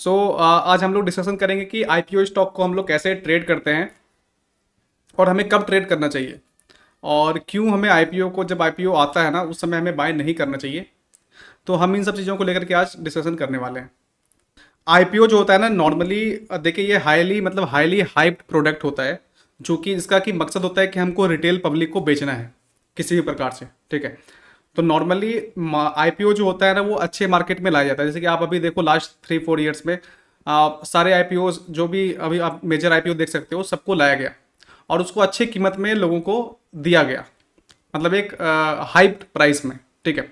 आज हम लोग डिस्कशन करेंगे कि आईपीओ स्टॉक को हम लोग कैसे ट्रेड करते हैं और हमें कब ट्रेड करना चाहिए और क्यों हमें आईपीओ को, जब आईपीओ आता है ना, उस समय हमें बाय नहीं करना चाहिए। तो हम इन सब चीज़ों को लेकर के आज डिस्कशन करने वाले हैं। आईपीओ जो होता है ना, नॉर्मली देखिए ये हाईली हाइप्ड प्रोडक्ट होता है, जो कि इसका कि मकसद होता है कि हमको रिटेल पब्लिक को बेचना है किसी भी प्रकार से। ठीक है। तो नॉर्मली आईपीओ जो होता है ना, वो अच्छे मार्केट में लाया जाता है। जैसे कि आप अभी देखो लास्ट 3-4 ईयर्स में सारे आईपीओ जो भी अभी आप मेजर आईपीओ देख सकते हो, सबको लाया गया और उसको अच्छी कीमत में लोगों को दिया गया, मतलब एक हाइप्ड प्राइस में। ठीक है।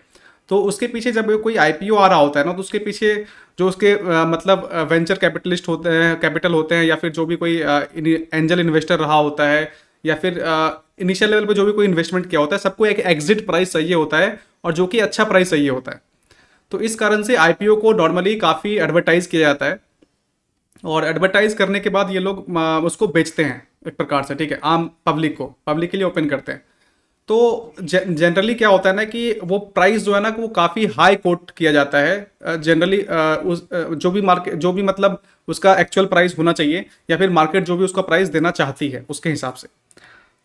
तो उसके पीछे जब कोई आईपीओ आ रहा होता है ना, तो उसके पीछे जो उसके वेंचर कैपिटलिस्ट होते हैं, कैपिटल होते हैं, या फिर जो भी कोई एंजल इन्वेस्टर रहा होता है, या फिर इनिशियल लेवल पे जो भी कोई इन्वेस्टमेंट किया होता है, सबको एक एग्जिट प्राइस चाहिए होता है और जो कि अच्छा प्राइस चाहिए होता है। तो इस कारण से आईपीओ को नॉर्मली काफ़ी एडवर्टाइज किया जाता है और एडवर्टाइज करने के बाद ये लोग उसको बेचते हैं एक प्रकार से। ठीक है। आम पब्लिक के लिए ओपन करते हैं। तो जनरली क्या होता है ना कि वो प्राइस जो है ना, वो काफ़ी हाई कोट किया जाता है जनरली। उस जो भी मतलब उसका एक्चुअल प्राइस होना चाहिए, या फिर मार्केट जो भी उसका प्राइस देना चाहती है उसके हिसाब से।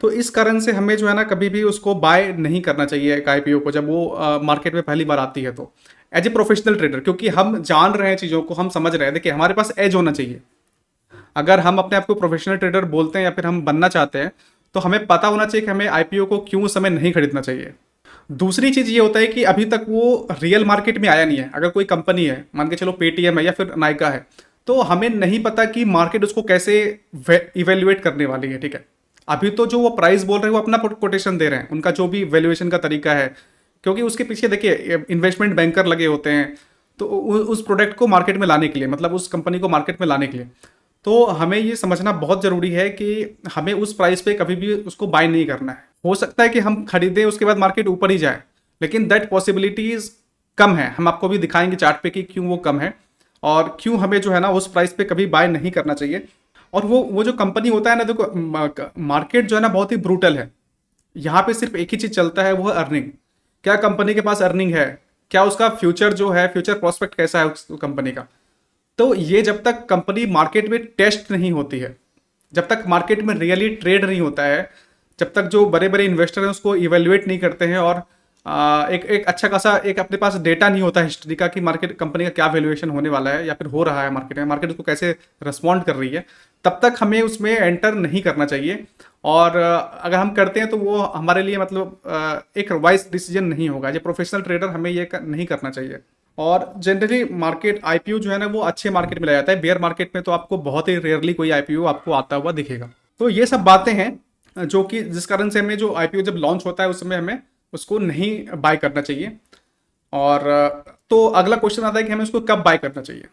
तो इस कारण से हमें जो है ना, कभी भी उसको बाय नहीं करना चाहिए एक आईपीओ को, जब वो मार्केट में पहली बार आती है। तो एज ए प्रोफेशनल ट्रेडर, क्योंकि हम जान रहे हैं चीज़ों को, हम समझ रहे हैं, देखिए हमारे पास एज होना चाहिए। अगर हम अपने आप को प्रोफेशनल ट्रेडर बोलते हैं या फिर हम बनना चाहते हैं, तो हमें पता होना चाहिए कि हमें आईपीओ को क्यों उस समय नहीं खरीदना चाहिए। दूसरी चीज़ ये होता है कि अभी तक वो रियल मार्केट में आया नहीं है। अगर कोई कंपनी है, मान के चलो पेटीएम है या फिर नायका है, तो हमें नहीं पता कि मार्केट उसको कैसे इवेल्युएट करने वाली है। ठीक है। अभी तो जो वो प्राइस बोल रहे हैं, वो अपना कोटेशन दे रहे हैं, उनका जो भी वैल्यूएशन का तरीका है, क्योंकि उसके पीछे देखिए इन्वेस्टमेंट बैंकर लगे होते हैं। तो उस प्रोडक्ट को मार्केट में लाने के लिए, मतलब उस कंपनी को मार्केट में लाने के लिए, तो हमें ये समझना बहुत ज़रूरी है कि हमें उस प्राइस पे कभी भी उसको बाय नहीं करना है। हो सकता है कि हम खरीदें, उसके बाद मार्केट ऊपर ही जाए, लेकिन दैट पॉसिबिलिटीज़ कम है। हम आपको भी दिखाएंगे चार्ट पे कि क्यों वो कम है और क्यों हमें जो है ना उस प्राइस पे कभी बाय नहीं करना चाहिए। और वो जो कंपनी होता है ना, देखो मार्केट जो है ना बहुत ही ब्रूटल है। यहाँ पे सिर्फ एक ही चीज़ चलता है, वो है अर्निंग। क्या कंपनी के पास अर्निंग है, क्या उसका फ्यूचर जो है, फ्यूचर प्रोस्पेक्ट कैसा है उस कंपनी का। तो ये जब तक कंपनी मार्केट में टेस्ट नहीं होती है, जब तक मार्केट में रियली ट्रेड नहीं होता है, जब तक जो बड़े बड़े इन्वेस्टर हैं उसको इवेल्युएट नहीं करते हैं, और एक अच्छा खासा एक अपने पास डेटा नहीं होता हिस्ट्री का कि मार्केट कंपनी का क्या वैल्यूएशन होने वाला है या फिर हो रहा है मार्केट में, मार्केट उसको कैसे रिस्पॉन्ड कर रही है, तब तक हमें उसमें एंटर नहीं करना चाहिए। और अगर हम करते हैं तो वो हमारे लिए मतलब एक वाइज डिसीजन नहीं होगा। जो प्रोफेशनल ट्रेडर, हमें ये नहीं करना चाहिए। और जनरली मार्केट आईपीओ जो है ना, वो अच्छे मार्केट में लाया जाता है। बेयर मार्केट में तो आपको बहुत ही रेयरली कोई आईपीओ आपको आता हुआ दिखेगा। तो ये सब बातें हैं जो कि जिस कारण से हमें जो आईपीओ जब लॉन्च होता है उस समय हमें उसको नहीं बाय करना चाहिए। और तो अगला क्वेश्चन आता है कि हमें उसको कब बाय करना चाहिए।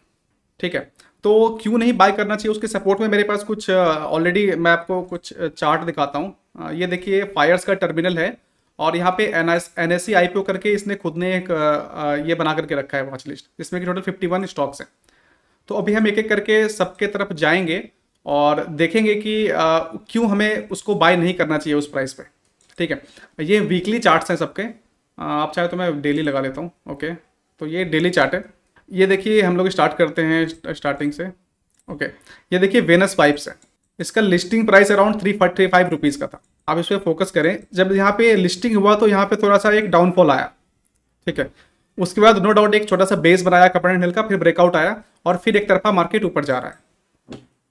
ठीक है। तो क्यों नहीं बाय करना चाहिए, उसके सपोर्ट में मेरे पास कुछ ऑलरेडी मैं आपको कुछ चार्ट दिखाता हूँ। ये देखिए फायर्स का टर्मिनल है और यहाँ पे एनएससी आईपीओ करके इसने खुद ने एक ये बना करके रखा है वॉच लिस्ट, जिसमें कि टोटल 51 स्टॉक्स हैं। तो अभी हम एक एक करके सबके तरफ जाएंगे और देखेंगे कि क्यों हमें उसको बाय नहीं करना चाहिए उस प्राइस पे। ठीक है। ये वीकली चार्ट्स हैं सबके। आप चाहे तो मैं डेली लगा लेता हूँ। ओके। तो ये डेली चार्ट है। ये देखिए हम लोग स्टार्ट करते हैं स्टार्टिंग से। ओके। ये देखिए वेनस पाइप्स है। इसका लिस्टिंग प्राइस अराउंड 345 रुपीज़ का था। आप इस पर फोकस करें, जब यहाँ पे लिस्टिंग हुआ तो यहाँ पे थोड़ा सा एक डाउनफॉल आया। ठीक है। उसके बाद नो डाउट एक छोटा सा बेस बनाया कपड़ा एंड हिल का, फिर ब्रेकआउट आया और फिर एक तरफा मार्केट ऊपर जा रहा है।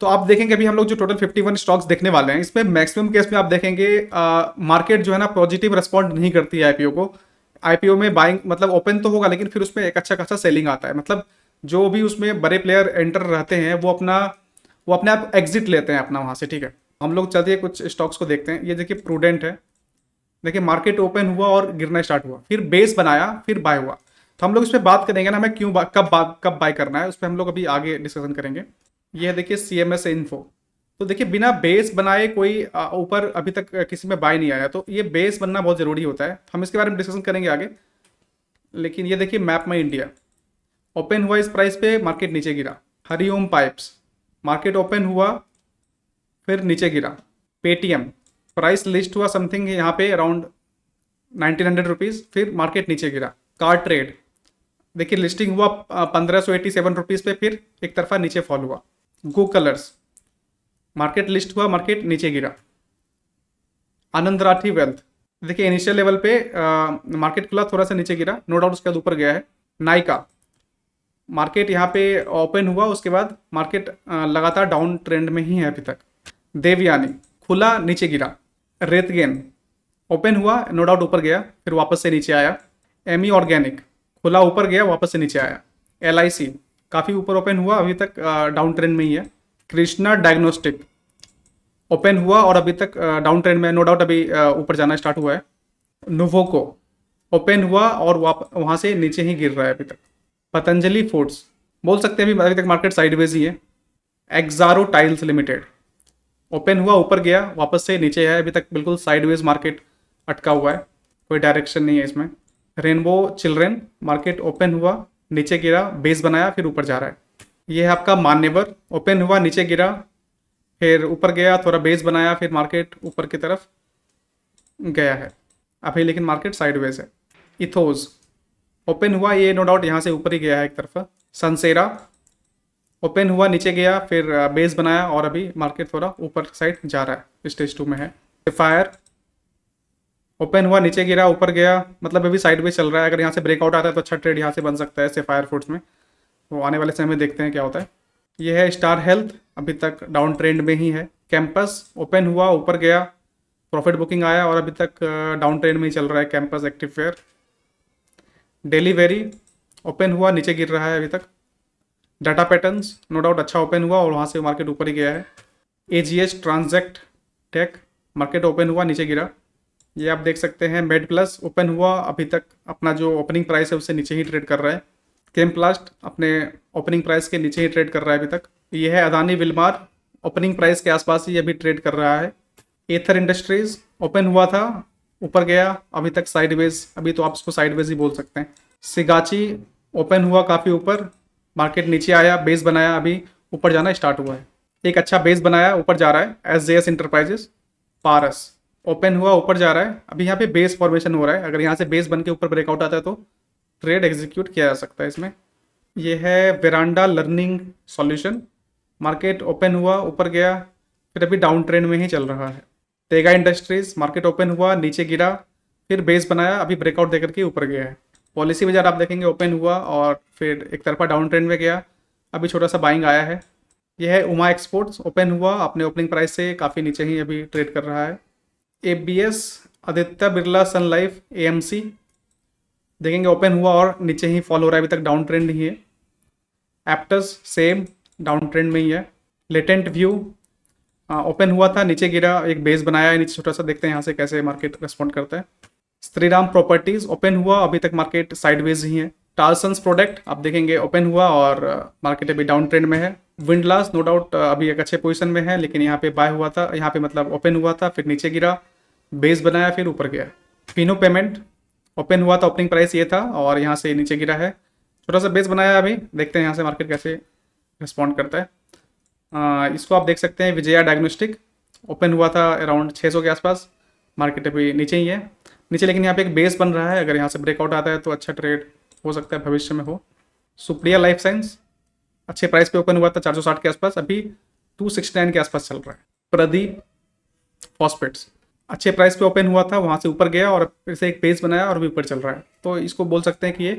तो आप देखेंगे अभी हम लोग जो टोटल 51 स्टॉक्स देखने वाले हैं, इसमें मैक्सिमम केस में आप देखेंगे मार्केट जो है ना पॉजिटिव रिस्पॉन्ड नहीं करती है आईपीओ को। आईपीओ में बाइंग मतलब ओपन तो होगा, लेकिन फिर उसमें एक अच्छा खासा सेलिंग आता है। मतलब जो भी उसमें बड़े प्लेयर एंटर रहते हैं वो अपने आप एग्जिट लेते हैं अपना वहाँ से। ठीक है। हम लोग चलते हैं कुछ स्टॉक्स को देखते हैं। ये देखिए प्रूडेंट है। देखिए मार्केट ओपन हुआ और गिरना स्टार्ट हुआ, फिर बेस बनाया, फिर बाय हुआ। तो हम लोग इस पर बात करेंगे ना, हमें क्यों कब बाय करना है, उस पर हम लोग अभी आगे डिस्कशन करेंगे। ये है देखिए सीएमएस इन्फो। तो देखिए बिना बेस बनाए कोई ऊपर अभी तक किसी में बाय नहीं आया, तो ये बेस बनना बहुत ज़रूरी होता है। हम इसके बारे में डिस्कशन करेंगे आगे। लेकिन ये देखिए मैप माई इंडिया, ओपन हुआ इस प्राइस पे, मार्केट नीचे गिरा। हरिओम पाइप्स, मार्केट ओपन हुआ फिर नीचे गिरा। पेटीएम, प्राइस लिस्ट हुआ समथिंग यहाँ पे अराउंड 1900 रुपीज़, फिर मार्केट नीचे गिरा। कार ट्रेड, देखिए लिस्टिंग हुआ 1587 रुपीज़ पे, फिर एक तरफा नीचे फॉल हुआ। गो कलर्स, मार्केट लिस्ट हुआ, मार्केट नीचे गिरा। आनंद राठी वेल्थ, देखिए इनिशियल लेवल पे मार्केट खुला, थोड़ा सा नीचे गिरा, नो डाउट उसके बाद ऊपर गया है। नाइका, मार्केट यहाँ पे ओपन हुआ, उसके बाद मार्केट लगातार डाउन ट्रेंड में ही है अभी तक। देवयानी, खुला नीचे गिरा। रेतगेन, ओपन हुआ, नो डाउट ऊपर गया, फिर वापस से नीचे आया। एमी ऑर्गेनिक, खुला ऊपर गया, वापस से नीचे आया। LIC, काफ़ी ऊपर ओपन हुआ, अभी तक डाउन ट्रेंड में ही है। कृष्णा डायग्नोस्टिक, ओपन हुआ और अभी तक डाउन ट्रेंड में, नो डाउट अभी ऊपर जाना स्टार्ट हुआ है। नोवोको, ओपन हुआ और वहाँ से नीचे ही गिर रहा है अभी तक। पतंजलि फूड्स, बोल सकते हैं अभी तक मार्केट साइडवेज ही है। एक्जारो टाइल्स लिमिटेड, ओपन हुआ, ऊपर गया, वापस से नीचे है, अभी तक बिल्कुल साइडवेज मार्केट अटका हुआ है, कोई डायरेक्शन नहीं है इसमें। रेनबो चिल्ड्रेन, मार्केट ओपन हुआ, नीचे गिरा, बेस बनाया, फिर ऊपर जा रहा है। ये है आपका मान्यवर, ओपन हुआ, नीचे गिरा, फिर ऊपर गया, थोड़ा बेस बनाया, फिर मार्केट ऊपर की तरफ गया है अभी, लेकिन मार्केट साइडवेज है। इथोज, ओपन हुआ, ये नो डाउट यहाँ से ऊपर ही गया है एक तरफा। सनसेरा, ओपन हुआ, नीचे गया, फिर बेस बनाया और अभी मार्केट थोड़ा ऊपर साइड जा रहा है, स्टेज 2 में है। फायर, ओपन हुआ, नीचे गिरा, ऊपर गया, मतलब अभी साइडवेज चल रहा है। अगर यहाँ से ब्रेकआउट आता है तो अच्छा ट्रेड यहाँ से बन सकता है सेफायर फूड्स में, तो आने वाले समय में देखते हैं क्या होता है। ये है स्टार हेल्थ, अभी तक डाउन ट्रेंड में ही है। कैंपस, ओपन हुआ, ऊपर गया, प्रॉफिट बुकिंग आया और अभी तक डाउन ट्रेंड में ही चल रहा है campus active fair. Delivery, open हुआ, नीचे गिर रहा है अभी तक। डाटा पैटर्न्स, नो डाउट अच्छा ओपन हुआ और वहाँ से मार्केट ऊपर ही गया है। AGS transact tech, market open हुआ, नीचे गिरा, ये आप देख सकते हैं। मेड प्लस, ओपन हुआ, अभी तक अपना जो ओपनिंग प्राइस है उससे नीचे ही ट्रेड कर रहा है। केमप्लास्ट, अपने ओपनिंग प्राइस के नीचे ही ट्रेड कर रहा है अभी तक। ये है अदानी विलमार, ओपनिंग प्राइस के आसपास ही अभी ट्रेड कर रहा है। एथर इंडस्ट्रीज, ओपन हुआ था, ऊपर गया, अभी तक साइडवेज, अभी तो आप इसको साइडवेज ही बोल सकते हैं। सिगाची, ओपन हुआ काफ़ी ऊपर, मार्केट नीचे आया, बेस बनाया, अभी ऊपर जाना स्टार्ट हुआ है। एक अच्छा बेस बनाया, ऊपर जा रहा है। SJS enterprises. पारस, ओपन हुआ, ऊपर जा रहा है, अभी यहाँ पे बेस फॉर्मेशन हो रहा है, अगर यहाँ से बेस बन के ऊपर ब्रेकआउट आता है तो ट्रेड एग्जीक्यूट किया जा सकता है इसमें। ये है veranda learning solution, market open हुआ, ऊपर गया, फिर अभी डाउन ट्रेंड में ही चल रहा है। तेगा इंडस्ट्रीज, मार्केट ओपन हुआ, नीचे गिरा, फिर बेस बनाया, अभी ब्रेकआउट देकर के ऊपर गया है। पॉलिसी बाजार आप देखेंगे, ओपन हुआ और फिर एक तरफा डाउन ट्रेंड में गया, अभी छोटा सा बाइंग आया है। यह है उमा एक्सपोर्ट्स, ओपन हुआ, अपने ओपनिंग प्राइस से काफ़ी नीचे ही अभी ट्रेड कर रहा है। ABS आदित्य बिरला सन लाइफ AMC, देखेंगे ओपन हुआ और नीचे ही फॉल हो रहा है, अभी तक डाउन ट्रेंड ही है। एप्टस सेम डाउन ट्रेंड में ही है। लेटेंट व्यू, ओपन हुआ था, नीचे गिरा, एक बेस बनाया है नीचे छोटा सा, देखते हैं यहाँ से कैसे मार्केट रिस्पॉन्ड करता है। श्रीराम प्रॉपर्टीज, ओपन हुआ, अभी तक मार्केट साइडवेज ही है। टालसन्स प्रोडक्ट आप देखेंगे ओपन हुआ और मार्केट अभी डाउन ट्रेंड में है। विंडलास, नो डाउट अभी एक अच्छे पोजीशन में है, लेकिन यहाँ पे बाय हुआ था, यहाँ पे मतलब ओपन हुआ था, फिर नीचे गिरा, बेस बनाया, फिर ऊपर गया। फिनो पेमेंट, ओपन हुआ था, ओपनिंग प्राइस ये था और यहाँ से नीचे गिरा है, छोटा सा बेस बनाया, अभी देखते हैं यहाँ से मार्केट कैसे रिस्पॉन्ड करता है। इसको आप देख सकते हैं विजया डायग्नोस्टिक, ओपन हुआ था अराउंड 600 के आसपास, मार्केट अभी नीचे ही है, नीचे, लेकिन यहाँ पे एक बेस बन रहा है, अगर यहाँ से ब्रेकआउट आता है तो अच्छा ट्रेड हो सकता है भविष्य में हो। सुप्रिया लाइफ साइंस, अच्छे प्राइस पे ओपन हुआ था 460 के आसपास, अभी 269 के आसपास चल रहा है। प्रदीप फॉस्फेट्स, अच्छे प्राइस पे ओपन हुआ था, वहाँ से ऊपर गया और फिर से एक बेस बनाया और भी ऊपर चल रहा है, तो इसको बोल सकते हैं कि ये,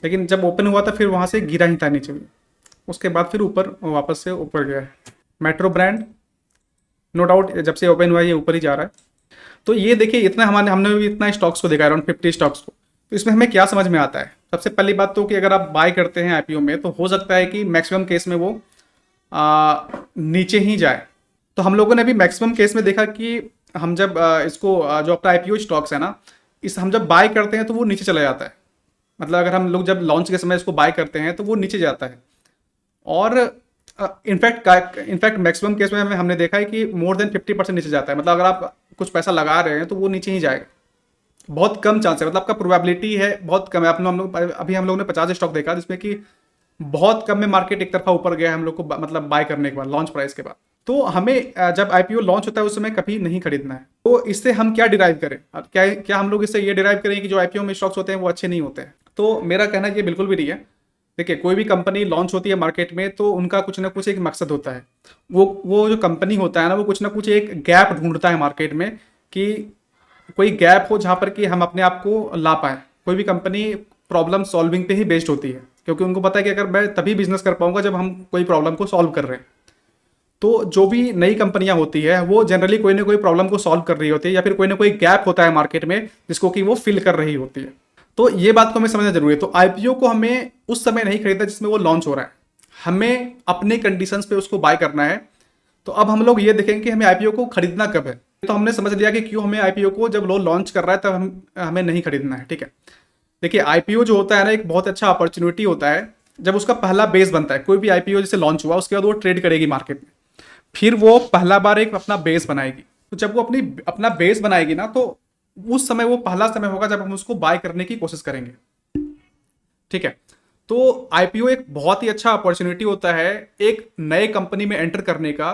लेकिन जब ओपन हुआ था फिर वहाँ से गिरा ही था नीचे भी, उसके बाद फिर ऊपर वापस से ऊपर गया है। मेट्रो ब्रांड, नो डाउट जब से ओपन हुआ ये ऊपर ही जा रहा है। तो ये देखिए इतना हमने भी इतना स्टॉक्स को देखा, अराउंड 50 स्टॉक्स को, तो इसमें हमें क्या समझ में आता है। सबसे पहली बात तो कि अगर आप बाय करते हैं IPO में, तो हो सकता है कि मैक्सिमम केस में वो नीचे ही जाए। तो हम लोगों ने भी मैक्सिमम केस में देखा कि हम जब इसको जो अपना IPO स्टॉक्स है ना, इस हम जब बाय करते हैं तो वो नीचे चला जाता है, मतलब अगर हम लोग जब लॉन्च के समय इसको बाय करते हैं तो वो नीचे जाता है, और इनफैक्ट मैक्सिमम केस में हमने देखा है कि मोर देन 50% नीचे जाता है, मतलब अगर आप कुछ पैसा लगा रहे हैं तो वो नीचे ही जाएगा, बहुत कम चांस है, मतलब आपका प्रोबेबिलिटी है बहुत कम है। हम लोग ने 50 स्टॉक देखा जिसमें कि बहुत कम में मार्केट एक तरफा ऊपर गया है हम लोग को, मतलब बाय करने के बाद, लॉन्च प्राइस के बाद। तो हमें जब IPO लॉन्च होता है उस समय कभी नहीं खरीदना है। तो इससे हम क्या डिराइव करें, क्या हम लोग इससे ये डिराइव करें कि जो IPO में स्टॉक्स होते हैं वो अच्छे नहीं होते हैं? तो मेरा कहना ये बिल्कुल भी नहीं है। देखिए, कोई भी कंपनी लॉन्च होती है मार्केट में तो उनका कुछ ना कुछ एक मकसद होता है। वो जो कंपनी होता है ना, वो कुछ ना कुछ एक गैप ढूंढता है मार्केट में, कि कोई गैप हो जहाँ पर कि हम अपने आप को ला पाएँ। कोई भी कंपनी प्रॉब्लम सॉल्विंग पे ही बेस्ड होती है, क्योंकि उनको पता है कि अगर मैं तभी बिजनेस कर पाऊंगा जब हम कोई प्रॉब्लम को सॉल्व कर रहे हैं। तो जो भी नई कंपनियां होती है वो जनरली कोई ना कोई प्रॉब्लम को सॉल्व कर रही होती है, या फिर कोई ना कोई गैप होता है मार्केट में जिसको कि वो फिल कर रही होती है। तो ये बात को हमें समझना जरूरी है। तो आईपीओ को हमें उस समय नहीं खरीदना जिसमें वो लॉन्च हो रहा है, हमें अपने कंडीशंस पे उसको बाय करना है। तो अब हम लोग ये देखेंगे कि हमें आईपीओ को खरीदना कब है। तो हमने समझ लिया कि क्यों हमें आईपीओ को जब लोग लॉन्च कर रहा है तब हमें नहीं खरीदना है, ठीक है। देखिए, आईपीओ जो होता है ना, एक बहुत अच्छा अपॉर्चुनिटी होता है जब उसका पहला बेस बनता है। कोई भी आईपीओ जैसे लॉन्च हुआ, उसके बाद वो ट्रेड करेगी मार्केट में, फिर वो पहला बार एक अपना बेस बनाएगी। तो जब वो अपना बेस बनाएगी ना, तो उस समय वो पहला समय होगा जब हम उसको बाय करने की कोशिश करेंगे, ठीक है। तो आईपीओ एक बहुत ही अच्छा अपॉर्चुनिटी होता है एक नए कंपनी में एंटर करने का,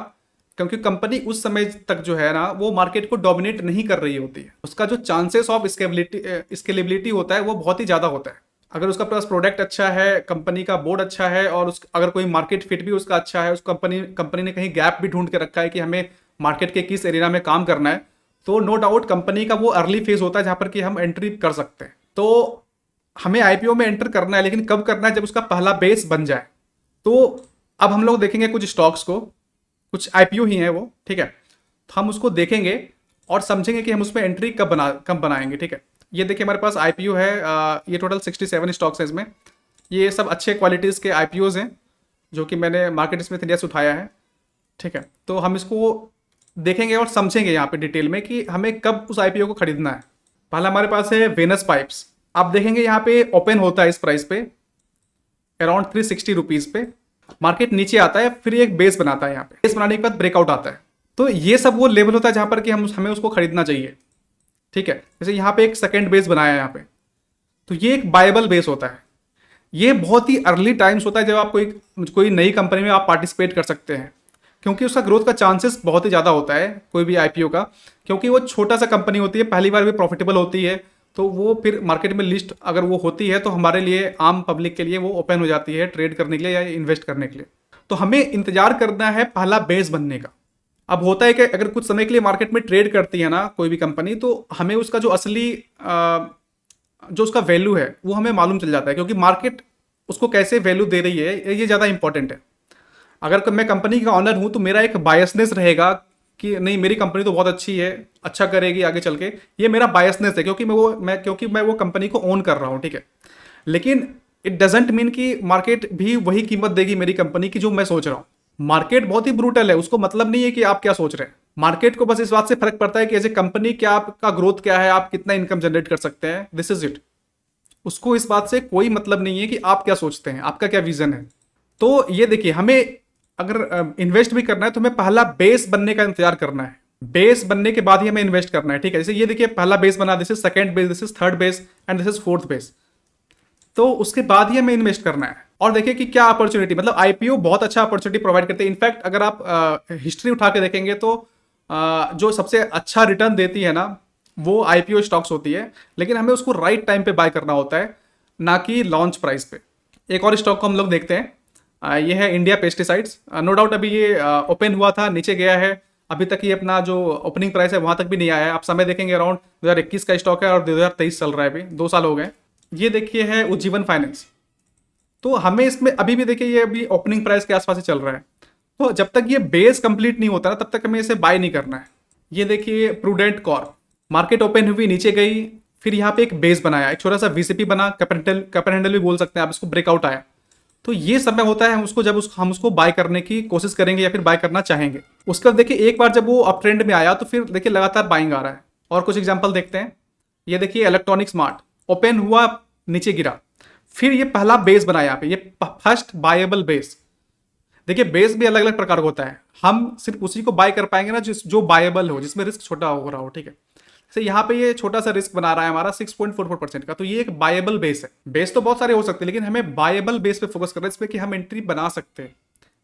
क्योंकि कंपनी उस समय तक जो है ना, वो मार्केट को डोमिनेट नहीं कर रही होती है। उसका जो चांसेस ऑफ स्केलेबिलिटी होता है वो बहुत ही ज़्यादा होता है। अगर उसका पास प्रोडक्ट अच्छा है, कंपनी का बोर्ड अच्छा है, और अगर कोई मार्केट फिट भी उसका अच्छा है, उस कंपनी ने कहीं गैप भी ढूंढ के रखा है कि हमें मार्केट के किस एरिया में काम करना है, तो नो डाउट कंपनी का वो अर्ली फेज होता है जहाँ पर कि हम एंट्री कर सकते हैं। तो हमें आईपीओ में एंटर करना है, लेकिन कब करना है? जब उसका पहला बेस बन जाए। तो अब हम लोग देखेंगे कुछ स्टॉक्स को, कुछ आईपीओ ही हैं वो, ठीक है। तो हम उसको देखेंगे और समझेंगे कि हम उसमें एंट्री कब बनाएंगे, ठीक है। ये देखिए, हमारे पास आईपीओ है, ये टोटल 67 स्टॉक्स है इसमें। ये सब अच्छे क्वालिटीज़ के आईपीओज हैं जो कि मैंने मार्केट स्मिथ इंडिया से उठाया है, ठीक है। तो हम इसको देखेंगे और समझेंगे यहाँ पे डिटेल में कि हमें कब उस आईपीओ को खरीदना है। पहला हमारे पास है वेनस पाइप्स। आप देखेंगे यहाँ पे ओपन होता है इस प्राइस पे अराउंड 360 रुपीज़ पे, मार्केट नीचे आता है, फिर एक बेस बनाता है। यहाँ पे बेस बनाने के बाद ब्रेकआउट आता है। तो ये सब वो लेवल होता है जहाँ पर कि हमें उसको खरीदना चाहिए, ठीक है। जैसे यहाँ पे एक सेकेंड बेस बनाया है यहाँ पे, तो ये एक बायबल बेस होता है। ये बहुत ही अर्ली टाइम्स होता है जब आप कोई नई कंपनी में आप पार्टिसिपेट कर सकते हैं, क्योंकि उसका ग्रोथ का चांसेस बहुत ही ज़्यादा होता है कोई भी आईपीओ का, क्योंकि वो छोटा सा कंपनी होती है, पहली बार भी प्रॉफिटेबल होती है। तो वो फिर मार्केट में लिस्ट अगर वो होती है तो हमारे लिए, आम पब्लिक के लिए वो ओपन हो जाती है ट्रेड करने के लिए या इन्वेस्ट करने के लिए। तो हमें इंतजार करना है पहला बेस बनने का। अब होता है कि अगर कुछ समय के लिए मार्केट में ट्रेड करती है ना कोई भी कंपनी, तो हमें उसका जो असली जो उसका वैल्यू है वो हमें मालूम चल जाता है, क्योंकि मार्केट उसको कैसे वैल्यू दे रही है ये ज़्यादा इंपॉर्टेंट है। अगर मैं कंपनी का ऑनर हूँ तो मेरा एक बायसनेस रहेगा कि नहीं, मेरी कंपनी तो बहुत अच्छी है, अच्छा करेगी आगे चल के, ये मेरा बायसनेस है, क्योंकि मैं वो कंपनी को ओन कर रहा हूँ, ठीक है। लेकिन इट डजेंट मीन कि मार्केट भी वही कीमत देगी मेरी कंपनी की जो मैं सोच रहा हूँ। मार्केट बहुत ही ब्रूटल है, उसको मतलब नहीं है कि आप क्या सोच रहे हैं। मार्केट को बस इस बात से फर्क पड़ता है कि एज ए कंपनी क्या आपका ग्रोथ क्या है, आप कितना इनकम जनरेट कर सकते हैं, दिस इज इट। उसको इस बात से कोई मतलब नहीं है कि आप क्या सोचते हैं, आपका क्या विजन है। तो ये देखिए, हमें अगर इन्वेस्ट भी करना है तो हमें पहला बेस बनने का इंतजार करना है। बेस बनने के बाद ही हमें इन्वेस्ट करना है, ठीक है। जैसे ये देखिए, पहला बेस बना, this is second base, this is third base and this is fourth base. तो उसके बाद ही हमें इन्वेस्ट करना है। और देखिए कि क्या अपॉर्चुनिटी, मतलब आईपीओ बहुत अच्छा अपॉर्चुनिटी प्रोवाइड करते हैं। इनफैक्ट अगर आप हिस्ट्री उठा के देखेंगे तो जो सबसे अच्छा रिटर्न देती है ना, वो आईपीओ स्टॉक्स होती है। लेकिन हमें उसको राइट टाइम पे बाय करना होता है, ना कि लॉन्च प्राइस पे। एक और स्टॉक को हम लोग देखते हैं, ये है इंडिया पेस्टिसाइड्स। नो डाउट अभी ये ओपन हुआ था, नीचे गया है, अभी तक ये अपना जो ओपनिंग प्राइस है वहाँ तक भी नहीं आया है। आप समय देखेंगे अराउंड 2021 का स्टॉक है और 2023 चल रहा है, अभी 2 साल हो गए। ये देखिए है उज्जीवन फाइनेंस। तो हमें इसमें अभी भी देखिए ये अभी ओपनिंग प्राइस के आसपास ही चल रहा है। तो जब तक ये बेस कंप्लीट नहीं होता ना, तब तक हमें इसे बाय नहीं करना है। ये देखिए प्रूडेंट कॉर्प, मार्केट ओपन हुई, नीचे गई, फिर यहाँ पे एक बेस बनाया, एक छोटा सा वीसीपी बना, कैपिटल हैंडल भी बोल सकते हैं आप इसको, ब्रेकआउट आया। तो ये समय होता है हम उसको बाय करने की कोशिश करेंगे या फिर बाय करना चाहेंगे। उसके बाद देखिए एक बार जब वो अप ट्रेंड में आया तो फिर देखिए लगातार बाइंग आ रहा है। और कुछ एग्जांपल देखते हैं। ये देखिए इलेक्ट्रॉनिक्स मार्ट, ओपन हुआ, नीचे गिरा, फिर ये पहला बेस बना यहाँ पे, ये फर्स्ट बायबल बेस। देखिए बेस भी अलग अलग प्रकार का होता है, हम सिर्फ उसी को बाय कर पाएंगे ना जो बायबल हो, जिसमें रिस्क छोटा हो रहा हो, ठीक है। जैसे यहाँ पे ये छोटा सा रिस्क बना रहा है हमारा 6.44% का, तो ये एक बायबल बेस है। बेस तो बहुत सारे हो सकते हैं, लेकिन हमें बायबल बेस पे फोकस करना है, इसमें कि हम एंट्री बना सकते हैं,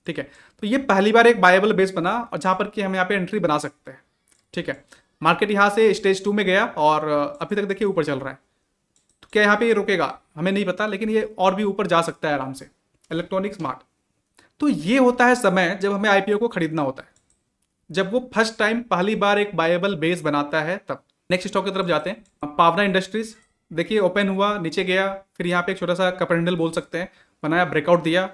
ठीक है। तो ये पहली बार एक बायबल बेस बना और जहाँ पर कि हम यहाँ पे एंट्री बना सकते हैं, ठीक है। मार्केट यहाँ से स्टेज 2 में गया और अभी तक देखिए ऊपर चल रहा है। तो क्या यहाँ पे ये रुकेगा हमें नहीं पता, लेकिन ये और भी ऊपर जा सकता है आराम से। इलेक्ट्रॉनिक स्मार्ट, तो ये होता है समय जब हमें आईपीओ को खरीदना होता है, जब वो फर्स्ट टाइम पहली बार एक बायबल बेस बनाता है तब। नेक्स्ट स्टॉक की तरफ जाते हैं, पावना इंडस्ट्रीज। देखिए ओपन हुआ, नीचे गया, फिर यहाँ पे एक छोटा सा कप हैंडल बोल सकते हैं बनाया, ब्रेकआउट दिया,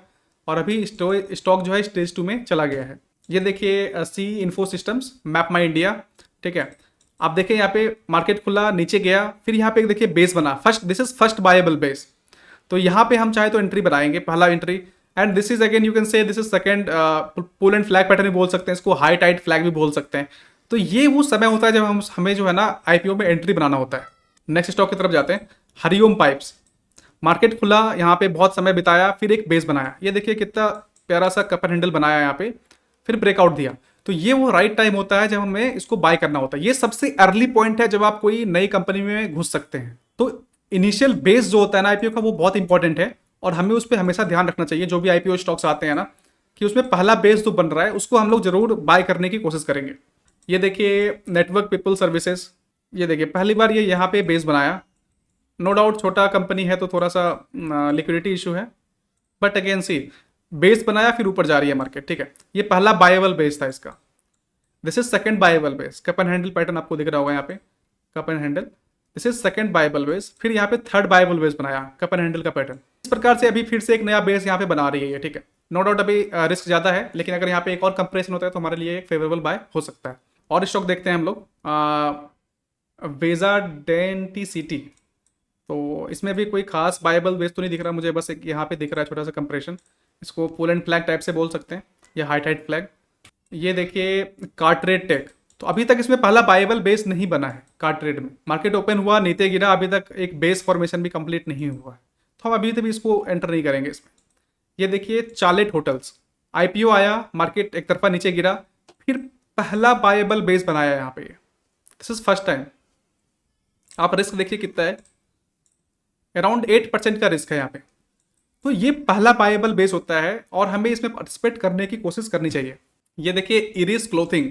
और अभी स्टॉक जो है स्टेज 2 में चला गया है। ये देखिए सी इन्फो सिस्टम्स, मैप माई इंडिया, ठीक है। आप देखिए यहाँ पे मार्केट खुला, नीचे गया, फिर यहाँ पे देखिए बेस बना, first, this is first bible base. तो यहाँ पे हम चाहे तो एंट्री बनाएंगे, पहला entry, and this is again you can say this is second pole and flag pattern भी बोल सकते हैं इसको, हाई टाइट फ्लैग भी बोल सकते हैं। तो ये वो समय होता है जब हमें जो है ना आईपीओ में एंट्री बनाना होता है। नेक्स्ट स्टॉक की तरफ जाते हैं, हरिओम पाइप्स। मार्केट खुला, यहाँ पे बहुत समय बिताया, फिर एक बेस बनाया, ये देखिए कितना प्यारा सा कपर हैंडल बनाया यहाँ पे, फिर ब्रेकआउट दिया। तो ये वो राइट टाइम होता है जब हमें इसको बाय करना होता है। ये सबसे अर्ली पॉइंट है जब आप कोई नई कंपनी में घुस सकते हैं। तो इनिशियल बेस जो होता है ना आईपीओ का, वो बहुत इंपॉर्टेंट है, और हमें उस पर हमेशा ध्यान रखना चाहिए। जो भी आईपीओ स्टॉक्स आते हैं ना, कि उसमें पहला बेस जो बन रहा है उसको हम लोग जरूर बाय करने की कोशिश करेंगे। ये देखिए नेटवर्क पीपल सर्विसेज, ये देखिए पहली बार ये यहाँ पे बेस बनाया। नो डाउट छोटा कंपनी है तो थोड़ा सा लिक्विडिटी इशू है, बट अगेन सी बेस बनाया, फिर ऊपर जा रही है मार्केट, ठीक है। ये पहला बायबल बेस था इसका, this is second Bible base. Cup and handle pattern आपको दिख रहा होगा यहाँ पे, cup and handle, this is second Bible base. फिर यहाँ पे थर्ड बायबल बेस बनाया, कप एंड हैंडल का पैटर्न। इस प्रकार से अभी फिर से एक नया बेस यहाँ पे बना रही है, ठीक है। नो डाउट अभी रिस्क ज़्यादा है, लेकिन अगर यहाँ पे एक और कंप्रेशन होता है तो हमारे लिए एक फेवरेबल बाय हो सकता है। और स्टॉक देखते हैं हम लोग, वेजा डेंटिसिटी। तो इसमें भी कोई खास बायबल बेस तो नहीं दिख रहा मुझे, बस एक यहाँ पे दिख रहा है छोटा सा कंप्रेशन। इसको पुल एंड फ्लैग टाइप से बोल सकते हैं, या हाई टाइट फ्लैग। ये देखिए कार्टरेट टेक, तो अभी तक इसमें पहला बायबल बेस नहीं बना है कार्टरेट में। मार्केट ओपन हुआ, नीचे गिरा, अभी तक एक बेस फॉर्मेशन भी कंप्लीट नहीं हुआ है, तो हम अभी तक इसको एंटर नहीं करेंगे इसमें। ये देखिए चार्लेट होटल्स, आईपीओ आया, मार्केट एक तरफा नीचे गिरा, फिर पहला बायबल बेस बनाया यहाँ पे, दिस इज फर्स्ट टाइम। आप रिस्क देखिए कितना है, अराउंड 8% का रिस्क है यहाँ पे। तो ये पहला बायबल बेस होता है और हमें इसमें पार्टिसिपेट करने की कोशिश करनी चाहिए। ये देखिए इरिस क्लोथिंग,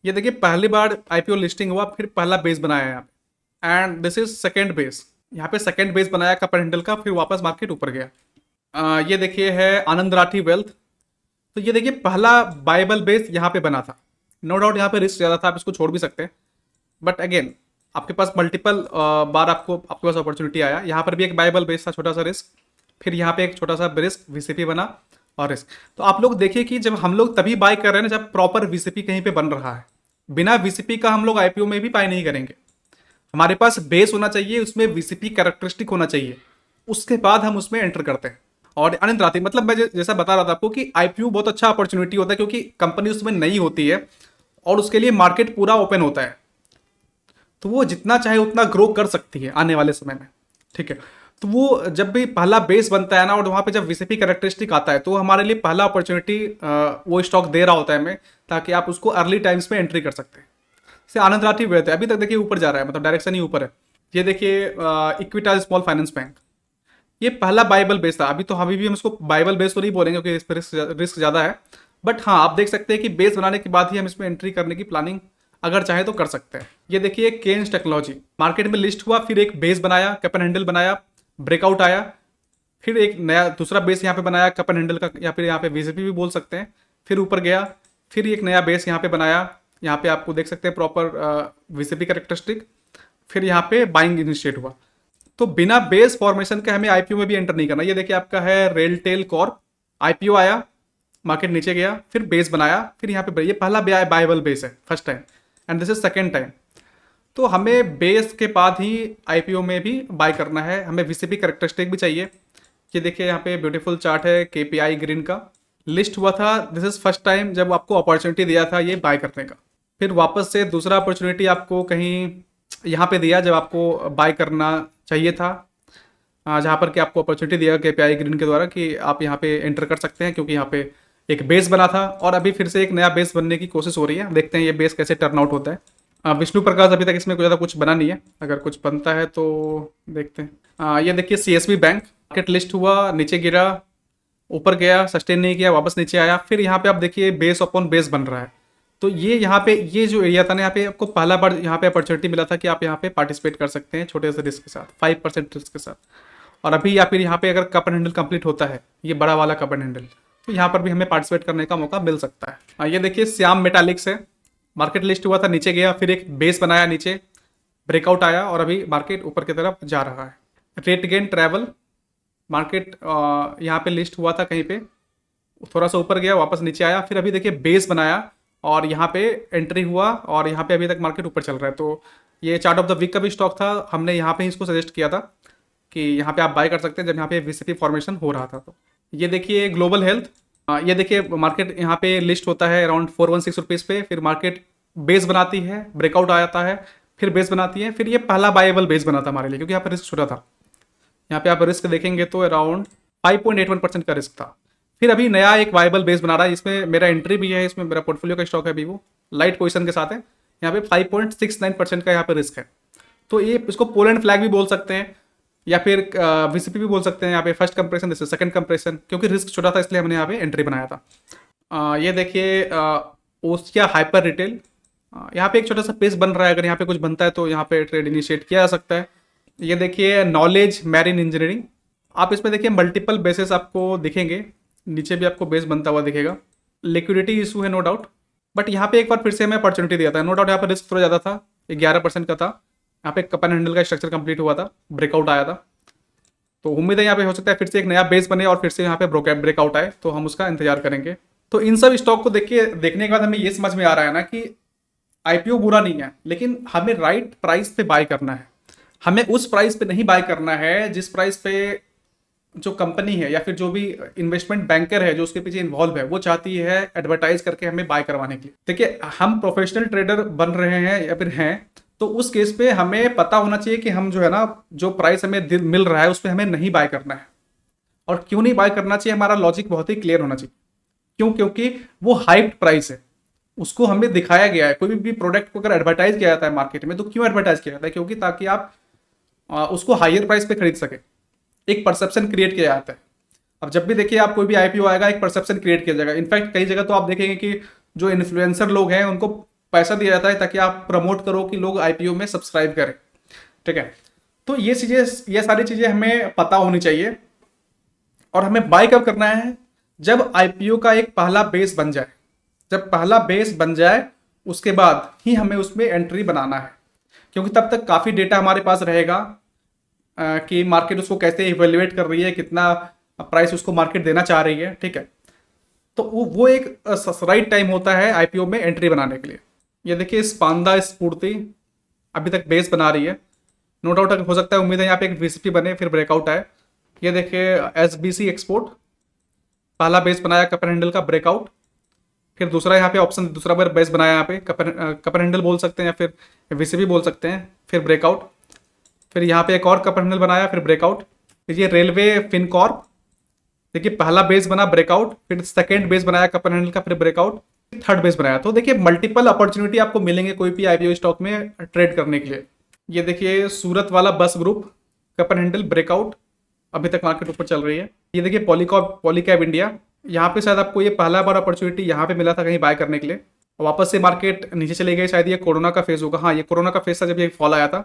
ये देखिए पहली बार आईपीओ लिस्टिंग हुआ, फिर पहला बेस बनाया यहाँ पे, and this is second base. यहाँ पे सेकेंड बेस बनाया कप हैंडल का, फिर वापस मार्केट ऊपर गया। ये देखिए है आनंद राठी वेल्थ, तो ये देखिए पहला बायबल बेस यहाँ पे बना था। नो डाउट यहाँ पे रिस्क ज़्यादा था, आप इसको छोड़ भी सकते हैं, बट अगेन आपके पास मल्टीपल बार आपके पास अपॉर्चुनिटी आया। यहाँ पर भी एक बायबल बेस था, छोटा सा रिस्क, फिर यहाँ पे एक छोटा सा रिस्क, वीसीपी बना और रिस्क। तो आप लोग देखिए कि जब हम लोग तभी बाय कर रहे हैं ना जब प्रॉपर वीसीपी कहीं पे बन रहा है। बिना वीसीपी का हम लोग आईपीओ में भी बाय नहीं करेंगे। हमारे पास बेस होना चाहिए, उसमें वीसीपी कैरेक्टरिस्टिक होना चाहिए, उसके बाद हम उसमें एंटर करते हैं। और आनंद राठी, मतलब मैं जैसा बता रहा था आपको कि आईपीओ बहुत अच्छा अपॉर्चुनिटी होता है, क्योंकि कंपनी उसमें नई होती है और उसके लिए मार्केट पूरा ओपन होता है, तो वो जितना चाहे उतना ग्रो कर सकती है आने वाले समय में, ठीक है। तो वो जब भी पहला बेस बनता है ना, और वहाँ पे जब वीसीपी कैरेक्टरिस्टिक आता है, तो हमारे लिए पहला अपॉर्चुनिटी वो स्टॉक दे रहा होता है हमें, ताकि आप उसको अर्ली टाइम्स में एंट्री कर सकते हैं। जैसे आनंद राठी वेल्थ है, अभी तक देखिए ऊपर जा रहा है, मतलब डायरेक्शन ही ऊपर है। ये देखिए इक्विटास स्मॉल फाइनेंस बैंक, ये पहला बाइबल बेस था। अभी भी हम इसको बाइबल बेस तो नहीं बोलेंगे क्योंकि इस पर रिस्क ज़्यादा है, बट हाँ आप देख सकते हैं कि बेस बनाने के बाद ही हम इसमें एंट्री करने की प्लानिंग अगर चाहे तो कर सकते हैं। ये देखिए केन्स टेक्नोलॉजी, मार्केट में लिस्ट हुआ, फिर एक बेस बनाया, कप एंड हैंडल बनाया, ब्रेकआउट आया, फिर एक नया दूसरा बेस यहाँ पे बनाया कप एंड हैंडल का, या फिर यहाँ पे वीसीपी भी बोल सकते हैं, फिर ऊपर गया, फिर एक नया बेस यहाँ पे बनाया। यहाँ पे आपको देख सकते हैं प्रॉपर वीसीपी कैरेक्टरिस्टिक, फिर यहाँ पे बाइंग इनिशिएट हुआ। तो बिना बेस फॉर्मेशन के हमें आईपीओ में भी एंटर नहीं करना। ये देखिए आपका है रेलटेल कॉर्प, आईपीओ आया, मार्केट नीचे गया, फिर बेस बनाया, फिर यहाँ पे ये पहला बायबल बेस है first time, and this is second time. तो हमें बेस के बाद ही आईपीओ में भी बाय करना है, हमें वीसीपी कैरेक्टरिस्टिक भी चाहिए। ये देखिए यहाँ पे ब्यूटीफुल चार्ट है केपीआई ग्रीन का, लिस्ट हुआ था, दिस इज फर्स्ट टाइम जब आपको अपॉर्चुनिटी दिया था ये बाय करने का। फिर वापस से दूसरा अपॉर्चुनिटी आपको कहीं यहाँ पे दिया जब आपको बाय करना चाहिए था, जहाँ पर कि आपको अपॉर्चुनिटी दिया केपीआई ग्रीन के द्वारा कि आप यहाँ पे एंटर कर सकते हैं, क्योंकि यहाँ पे एक बेस बना था और अभी फिर से एक नया बेस बनने की कोशिश हो रही है। देखते हैं ये बेस कैसे टर्न आउट होता है। विष्णु प्रकाश अभी तक इसमें ज़्यादा कुछ बना नहीं है, अगर कुछ बनता है तो देखते हैं। ये देखिए सीएसबी बैंक, मार्केट लिस्ट हुआ, नीचे गिरा, ऊपर गया, सस्टेन नहीं किया, वापस नीचे आया, फिर यहाँ पे आप देखिए बेस अपॉन बेस बन रहा है। तो ये यहाँ पे ये जो एरिया था ना, यहाँ पे आपको पहला बार यहाँ पे अपॉर्चुनिटी मिला था कि आप यहाँ पे पार्टिसिपेट कर सकते हैं छोटे से रिस्क के साथ, 5% रिस्क के साथ। और अभी या फिर यहाँ पे अगर कप एंड हैंडल कंप्लीट होता है, ये बड़ा वाला कप एंड हैंडल, तो यहाँ पर भी हमें पार्टिसिपेट करने का मौका मिल सकता है। ये देखिए श्याम मेटालिक्स है, मार्केट लिस्ट हुआ था, नीचे गया, फिर एक बेस बनाया, नीचे ब्रेकआउट आया और अभी मार्केट ऊपर की तरफ जा रहा है। रेट गेन ट्रैवल, मार्केट यहाँ पे लिस्ट हुआ था कहीं पे, थोड़ा सा ऊपर गया, वापस नीचे आया, फिर अभी देखिए बेस बनाया और यहाँ पे एंट्री हुआ और यहाँ पे अभी तक मार्केट ऊपर चल रहा है। तो ये चार्ट ऑफ द वीक का भी स्टॉक था, हमने यहाँ पे इसको सजेस्ट किया था कि यहाँ पे आप बाय कर सकते हैं जब यहाँ पे वीसीपी फॉर्मेशन हो रहा था। तो ये देखिए ग्लोबल हेल्थ, ये देखिए मार्केट यहाँ पे लिस्ट होता है अराउंड 416 रुपीज़ पे, फिर मार्केट बेस बनाती है, ब्रेकआउट आता है, फिर बेस बनाती है, फिर ये पहला बायबल बेस बना था हमारे लिए क्योंकि यहाँ पर रिस्क छोटा था। यहाँ पे आप रिस्क देखेंगे तो अराउंड 5.81% का रिस्क था। फिर अभी नया एक वायबल बेस बना रहा है, इसमें मेरा एंट्री भी है, इसमें मेरा पोर्टफोलियो का स्टॉक है अभी, वो लाइट पोजीशन के साथ है। यहाँ पे 5.69% का यहाँ पे रिस्क है। तो ये इसको पोलैंड फ्लैग भी बोल सकते हैं या फिर वीसीपी भी बोल सकते हैं। यहाँ पे फर्स्ट कंप्रेशन, जैसे सेकंड कंप्रेशन, क्योंकि रिस्क छोटा था इसलिए हमने यहाँ पे एंट्री बनाया था। ये देखिए ओसिया हाइपर रिटेल, यहाँ पे एक छोटा सा पेस बन रहा है, अगर यहाँ पे कुछ बनता है तो यहाँ पे ट्रेड इनिशिएट किया जा सकता है। ये देखिए नॉलेज मैरिन इंजीनियरिंग, आप इसमें देखिए मल्टीपल बेसेस आपको दिखेंगे, नीचे भी आपको बेस बनता हुआ दिखेगा। लिक्विडिटी इशू है नो डाउट, बट यहाँ पे एक बार फिर से हमें अपॉर्चुनिटी दिया था, नो डाउट यहाँ पर रिस्क थोड़ा ज़्यादा था, 11% का था। यहाँ पे कप एंड हैंडल का स्ट्रक्चर कंप्लीट हुआ था, ब्रेकआउट आया था, तो उम्मीद है यहाँ पे हो सकता है फिर से एक नया बेस बने और फिर से यहाँ पे ब्रेकआउट आए, तो हम उसका इंतजार करेंगे। तो इन सब स्टॉक को देखने के बाद हमें ये समझ में आ रहा है ना कि आईपीओ बुरा नहीं है, लेकिन हमें राइट प्राइस पे बाय करना है। हमें उस प्राइस पे नहीं बाय करना है जिस प्राइस पे जो कंपनी है या फिर जो भी इन्वेस्टमेंट बैंकर है जो उसके पीछे इन्वॉल्व है वो चाहती है एडवर्टाइज करके हमें बाय करवाने के लिए। देखिए हम प्रोफेशनल ट्रेडर बन रहे हैं या फिर हैं, तो उस केस पे हमें पता होना चाहिए कि हम जो है ना, जो प्राइस हमें मिल रहा है उस पर हमें नहीं बाय करना है। और क्यों नहीं बाय करना चाहिए, हमारा लॉजिक बहुत ही क्लियर होना चाहिए। क्यों? क्योंकि वो हाइप्ड प्राइस है, उसको हमें दिखाया गया है। कोई भी प्रोडक्ट को अगर एडवर्टाइज किया जाता है मार्केट में, तो क्यों एडवर्टाइज किया जाता है? क्योंकि ताकि आप उसको हायर प्राइस पे खरीद सके, एक परसेप्शन क्रिएट किया जाता है। अब जब भी देखिए आप कोई भी आईपीओ आएगा, एक परसेप्शन क्रिएट किया जाएगा। इनफैक्ट कई जगह तो आप देखेंगे कि जो इन्फ्लुएंसर लोग हैं उनको पैसा दिया जाता है ताकि आप प्रमोट करो कि लोग आईपीओ में सब्सक्राइब करें, ठीक है। तो ये सारी चीजें हमें पता होनी चाहिए। और हमें बाय कब करना है? जब आईपीओ का एक पहला बेस बन जाए। जब पहला बेस बन जाए उसके बाद ही हमें उसमें एंट्री बनाना है, क्योंकि तब तक काफ़ी डेटा हमारे पास रहेगा कि मार्केट उसको कैसे इवेल्युएट कर रही है, कितना प्राइस उसको मार्केट देना चाह रही है, ठीक है। तो वो एक राइट टाइम होता है आईपीओ में एंट्री बनाने के लिए। ये देखिए स्पांदा स्फूर्ति अभी तक बेस बना रही है, नो डाउट हो सकता है, उम्मीद है यहाँ पे एक वीसीपी बने फिर ब्रेकआउट आए। ये देखिए एसबीसी एक्सपोर्ट, पहला बेस बनाया कप एंड हैंडल का, ब्रेकआउट, फिर दूसरा यहाँ पे ऑप्शन, दूसरा बार बेस बनाया यहाँ पे कप एंड हैंडल बोल सकते हैं या फिर वीसीपी बोल सकते हैं, फिर ब्रेकआउट, फिर यहाँ पे एक और कप एंड हैंडल बनाया, फिर ब्रेकआउट। फिर ये रेलवे फिनकॉर्प, देखिए पहला बेस बना ब्रेकआउट, फिर सेकेंड बेस बनाया कप एंड हैंडल का, फिर ब्रेकआउट, थर्ड बेस बनाया। तो देखिए मल्टीपल अपॉर्चुनिटी आपको मिलेंगे कोई भी आईपीओ स्टॉक में ट्रेड करने के लिए। ये देखिए सूरत वाला बस group, cup and handle, breakout, अभी तक मार्केट ऊपर चल रही है। ये देखिए पॉलीकैब इंडिया, यहाँ पे शायद आपको ये पहला बार अपॉर्चुनिटी यहाँ पे मिला था कहीं बाय करने के लिए, वापस से मार्केट नीचे चले गए, शायद ये कोरोना का फेज होगा। हाँ, ये कोरोना का फेज था जब ये फॉल आया था,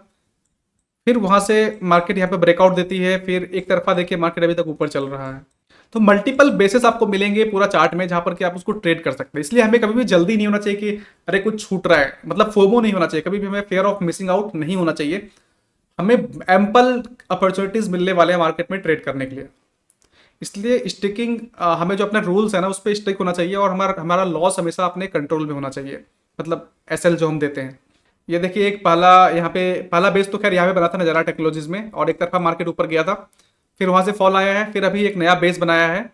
फिर वहां से मार्केट यहाँ पे ब्रेकआउट देती है, फिर एक तरफा देखिए मार्केट अभी तक ऊपर चल रहा है। तो मल्टीपल बेसिस आपको मिलेंगे पूरा चार्ट में जहां पर कि आप उसको ट्रेड कर सकते हैं। इसलिए हमें कभी भी जल्दी नहीं होना चाहिए कि अरे कुछ छूट रहा है, मतलब फोमो नहीं होना चाहिए, कभी भी हमें फेयर ऑफ मिसिंग आउट नहीं होना चाहिए। हमें एम्पल अपॉर्चुनिटीज मिलने वाले हैं मार्केट में ट्रेड करने के लिए। इसलिए स्टिकिंग, हमें जो अपने रूल्स है ना उस पर स्टिक होना चाहिए और हमारा लॉस हमेशा अपने कंट्रोल में होना चाहिए, मतलब एसएल जो हम देते हैं। ये देखिए एक यहाँ पे पहला बेस तो खैर यहाँ पे बना था नजारा टेक्नोलॉजीज में, और एक तरफा मार्केट ऊपर गया था, फिर वहाँ से फॉल आया है, फिर अभी एक नया बेस बनाया है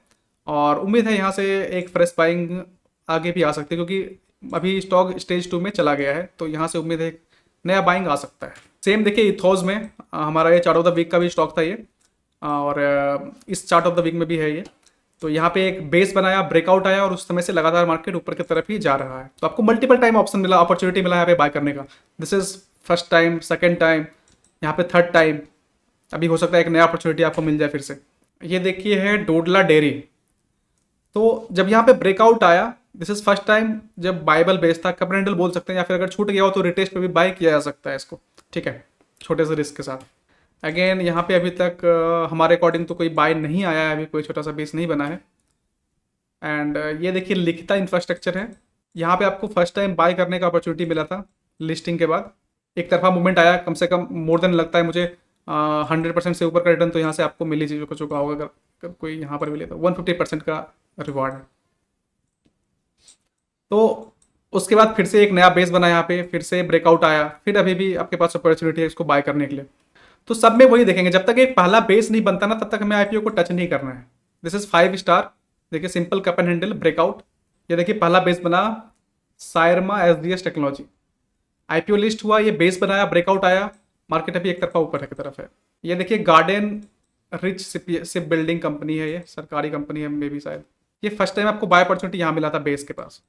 और उम्मीद है यहाँ से एक फ्रेश बाइंग आगे भी आ सकती है, क्योंकि अभी स्टॉक स्टेज 2 में चला गया है, तो यहाँ से उम्मीद है एक नया बाइंग आ सकता है। सेम देखिए इथोज में हमारा ये चार्ट ऑफ द वीक का भी स्टॉक था ये, और इस चार्ट ऑफ द वीक में भी है ये। तो यहाँ पे एक बेस बनाया, ब्रेकआउट आया और उस समय से लगातार मार्केट ऊपर की तरफ ही जा रहा है। तो आपको मल्टीपल टाइम ऑप्शन मिला, अपॉर्चुनिटी मिला यहाँ पे बाय करने का। This is first time, second time, यहाँ पे थर्ड टाइम, अभी हो सकता है एक नया अपॉर्चुनिटी आपको मिल जाए फिर से। ये देखिए है डोडला डेयरी, तो जब यहाँ पे ब्रेकआउट आया दिस इज फर्स्ट टाइम जब बाइबल बेस था, कप हैंडल बोल सकते हैं, या फिर अगर छूट गया हो तो रिटेस्ट पे भी बाय किया जा सकता है इसको, ठीक है, छोटे से रिस्क के साथ। अगेन यहाँ पे अभी तक हमारे अकॉर्डिंग तो कोई बाय नहीं आया है, अभी कोई छोटा सा बेस नहीं बना है। एंड ये देखिए लिखिता इंफ्रास्ट्रक्चर है, यहाँ पे आपको फर्स्ट टाइम बाय करने का अपॉर्चुनिटी मिला था लिस्टिंग के बाद। एक तरफा मूवमेंट आया, कम से कम मोर देन लगता है मुझे 100% से ऊपर का रिटर्न तो यहाँ से आपको मिल ही चुका होगा, अगर कोई यहाँ पर मिले तो 150% का रिवॉर्ड है। तो उसके बाद फिर से एक नया बेस बना यहाँ पे, फिर से ब्रेकआउट आया, फिर अभी भी आपके पास अपॉर्चुनिटी है इसको बाय करने के लिए। तो सब में वही देखेंगे, जब तक एक पहला बेस नहीं बनता ना तब तक हमें आईपीओ को टच नहीं करना है। दिस इज 5 स्टार, देखिए simple cup and handle breakout. ये देखिए पहला बेस बना सायरमा एसडीएस टेक्नोलॉजी, आईपीओ लिस्ट हुआ, ये बेस बनाया, ब्रेकआउट आया, मार्केट अभी एक तरफा ऊपर की तरफ है। ये देखिए garden rich ship building company है, ये सरकारी कंपनी है मे बी शायद। ये फर्स्ट टाइम आपको बाय अपॉर्चुनिटी यहाँ मिला था बेस के पास,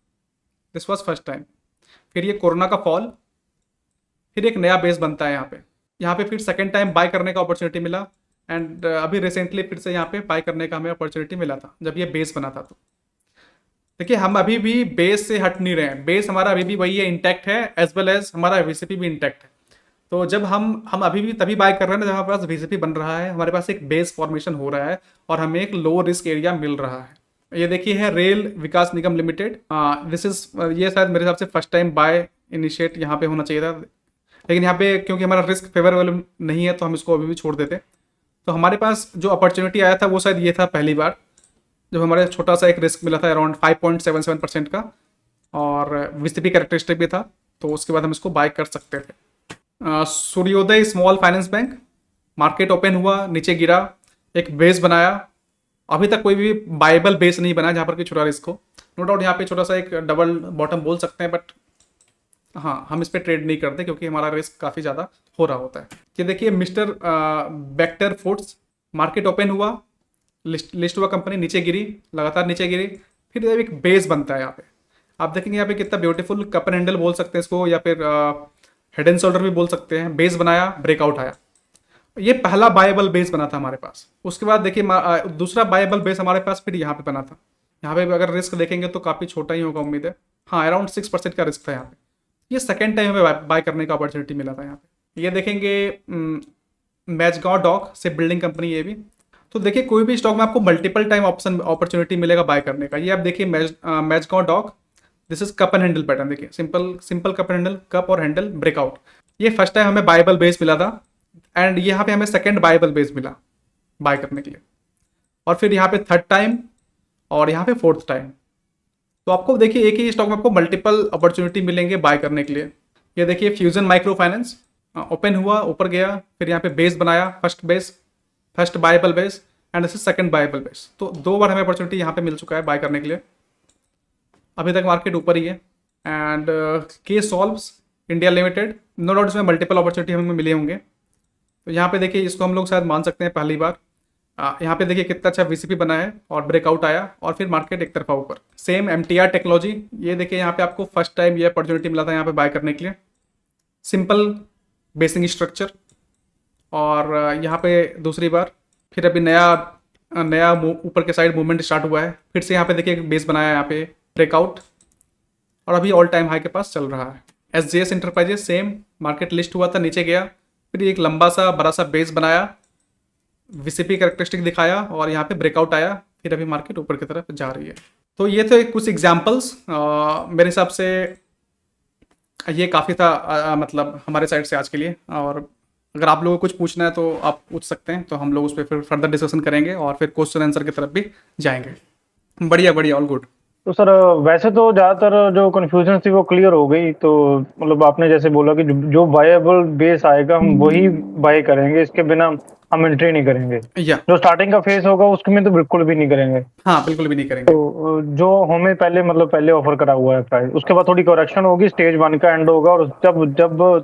दिस वॉज फर्स्ट टाइम। फिर ये कोरोना का फॉल, फिर एक नया बेस बनता है यहाँ पे फिर सेकेंड टाइम बाय करने का अपॉर्चुनिटी मिला। एंड अभी रिसेंटली फिर से यहाँ पे बाय करने का हमें अपॉर्चुनिटी मिला था जब ये बेस बना था। तो देखिए हम अभी भी बेस से हट नहीं रहे हैं, बेस हमारा अभी भी वही है, इंटैक्ट है, एज वेल एज हमारा वीसीपी भी इंटैक्ट है। तो जब हम अभी भी तभी बाय कर रहे हैं ना जब हमारे पास वीसीपी बन रहा है, हमारे पास एक बेस फॉर्मेशन हो रहा है और हमें एक लो रिस्क एरिया मिल रहा है। ये देखिए है rail Vikas Nigam limited, this is ये शायद मेरे हिसाब से फर्स्ट टाइम बाय इनिशिएट यहाँ पे होना चाहिए था, लेकिन यहाँ पे क्योंकि हमारा रिस्क फेवरेबल नहीं है तो हम इसको अभी भी छोड़ देते। तो हमारे पास जो अपॉर्चुनिटी आया था वो शायद ये था पहली बार, जब हमारे छोटा सा एक रिस्क मिला था अराउंड 5.77% का, और वीसीपी कैरेक्टरिस्टिक भी था, तो उसके बाद हम इसको बाय कर सकते थे। सूर्योदय small finance bank, market open हुआ, नीचे गिरा, एक बेस बनाया, अभी तक कोई भी बाइबल बेस नहीं बना जहाँ पर कि छोटा रिस्क हो। नो डाउट यहाँ पे छोटा सा एक डबल बॉटम बोल सकते हैं, बट हाँ हम इस पर ट्रेड नहीं करते क्योंकि हमारा रिस्क काफ़ी ज़्यादा हो रहा होता है। ये देखिए mister Bector foods, market open हुआ, लिस्ट हुआ कंपनी, नीचे गिरी, लगातार नीचे गिरी, फिर एक बेस बनता है यहाँ पे। आप देखेंगे यहाँ पे कितना ब्यूटीफुल कप एंड हैंडल बोल सकते हैं इसको, या फिर हेड एंड शोल्डर भी बोल सकते हैं। बेस बनाया, ब्रेकआउट आया, ये पहला बायबल बेस बना था हमारे पास। उसके बाद देखिए दूसरा बायबल बेस हमारे पास फिर यहाँ पे बना था। यहाँ पे अगर रिस्क देखेंगे तो काफ़ी छोटा ही होगा उम्मीद है, हाँ अराउंड 6% का रिस्क था यहाँ पे। ये सेकेंड टाइम हमें बाय करने का अपॉर्चुनिटी मिला था यहाँ पे। ये देखेंगे मैचगांव डॉक से बिल्डिंग कंपनी, ये भी। तो देखिए कोई भी स्टॉक में आपको मल्टीपल टाइम ऑप्शन अपॉर्चुनिटी मिलेगा बाय करने का। ये आप देखिए Mazagon dock, this is cup and handle pattern, देखिए simple cup and handle, cup और हैंडल ब्रेकआउट। ये फर्स्ट टाइम हमें बायबल बेस मिला था, एंड यहाँ पे हमें सेकेंड बायबल बेस मिला बाय करने के लिए, और फिर यहाँ पे थर्ड टाइम और यहाँ पे फोर्थ टाइम। तो आपको देखिए एक ही स्टॉक में आपको मल्टीपल अपॉर्चुनिटी मिलेंगे बाय करने के लिए। ये देखिए फ्यूजन माइक्रो फाइनेंस, ओपन हुआ, ऊपर गया, फिर यहाँ पे बेस बनाया, first bible base and this is second Bible base. तो 2 बार हमें अपॉर्चुनिटी यहाँ पे मिल चुका है बाय करने के लिए, अभी तक मार्केट ऊपर ही है। And Ksolves India limited, no doubt इसमें मल्टीपल अपॉर्चुनिटी हमें मिले होंगे। तो यहाँ पे देखिए इसको हम लोग शायद मान सकते हैं पहली बार। यहाँ पे देखिए कितना अच्छा वीसीपी बना है और ब्रेकआउट आया, और फिर मार्केट एक तरफा ऊपर। सेम एमटीआर टेक्नोलॉजी, ये देखिए यहाँ पे आपको फर्स्ट टाइम ये अपॉर्चुनिटी मिला था यहाँ पे बाय करने के लिए, सिंपल बेसिंग स्ट्रक्चर, और यहाँ पे दूसरी बार, फिर अभी नया ऊपर के साइड मूवमेंट स्टार्ट हुआ है, फिर से यहाँ पे देखिए बेस बनाया यहाँ पे, ब्रेकआउट, और अभी ऑल टाइम हाई के पास चल रहा है। SJS enterprises same, market list हुआ था, नीचे गया, फिर एक लंबा सा बड़ा सा बेस बनाया, वीसीपी कैरेक्टरिस्टिक दिखाया, और यहाँ पे ब्रेकआउट आया, फिर अभी मार्केट ऊपर की तरफ जा रही है। तो ये थे कुछ एग्जांपल्स, मेरे हिसाब से ये काफ़ी था मतलब हमारे साइड से आज के लिए। और अगर आप लोगों को कुछ पूछना है तो आप पूछ सकते हैं, तो हम लोग उस पर फिर फर्दर डिस्कशन करेंगे और फिर क्वेश्चन आंसर की तरफ भी जाएंगे। बढ़िया, ऑल गुड। तो सर वैसे तो ज्यादातर जो कंफ्यूजन थी वो क्लियर हो गई। तो मतलब आपने जैसे बोला कि जो बायबल बेस आएगा हम वही बाय करेंगे, इसके बिना हम एंट्री नहीं करेंगे। या जो स्टार्टिंग का फेज होगा उसमें तो बिल्कुल भी नहीं करेंगे। हाँ, बिल्कुल भी नहीं करेंगे। तो जो हमें पहले ऑफर करा हुआ है प्राइस, उसके बाद थोड़ी करेक्शन होगी, स्टेज 1 का एंड होगा, और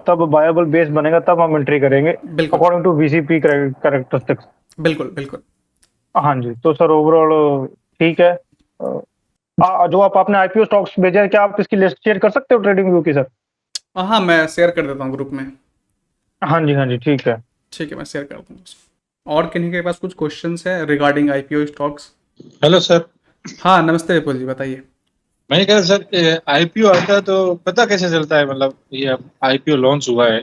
तब बायबल बेस बनेगा तब हम एंट्री करेंगे बिल्कुल अकॉर्डिंग टू वीसीपी कैरेक्टरिस्टिक्स। बिल्कुल। हाँ जी, तो सर ओवरऑल ठीक है। जो आपने आईपीओ स्टॉक्स भेजा है, क्या आप इसकी लिस्ट शेयर कर सकते हो ट्रेडिंग व्यू की सर? हाँ, मैं शेयर कर देता हूँ ग्रुप में। हाँ जी, ठीक है। ठीक है, मैं शेयर कर दूँगा। और किन्हीं के पास कुछ क्वेश्चंस है regarding IPO stocks? Hello sir. हाँ, नमस्ते विपुल जी, बताइए। मैं कह रहा सर, आईपीओ आता है तो पता कैसे चलता है, मतलब ये आईपीओ लॉन्च हुआ है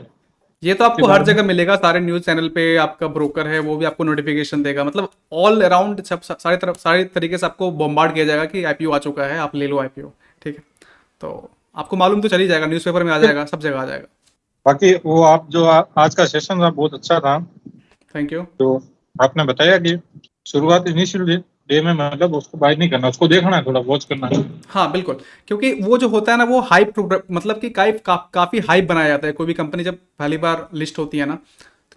ये तो के आपको हर बारे में? जगह मिलेगा, सारे न्यूज़ चैनल पे आपका ब्रोकर है वो भी आपको नोटिफिकेशन देगा, मतलब ऑल अराउंड सब सारी तरफ सारी तरीके से आपको बॉम्बार्ड किया जाएगा कि आईपीओ आ चुका है, आप ले लो आईपीओ। ठीक है, तो आपको मालूम तो चल ही जाएगा, न्यूज़पेपर में आ जाएगा, सब जगह आ जाएगा। बाकी वो आप जो आज का सेशन था बहुत अच्छा था। Thank you. तो आपने बताया कि शुरुआत इनिशियल डे में मतलब उसको बाय नहीं करना, उसको देखना है, थोड़ा वॉच करना है। हाँ बिल्कुल, क्योंकि वो जो होता है ना वो हाइप, मतलब कि काफ़ी हाइप बनाया जाता है कोई भी कंपनी जब पहली बार लिस्ट होती है ना,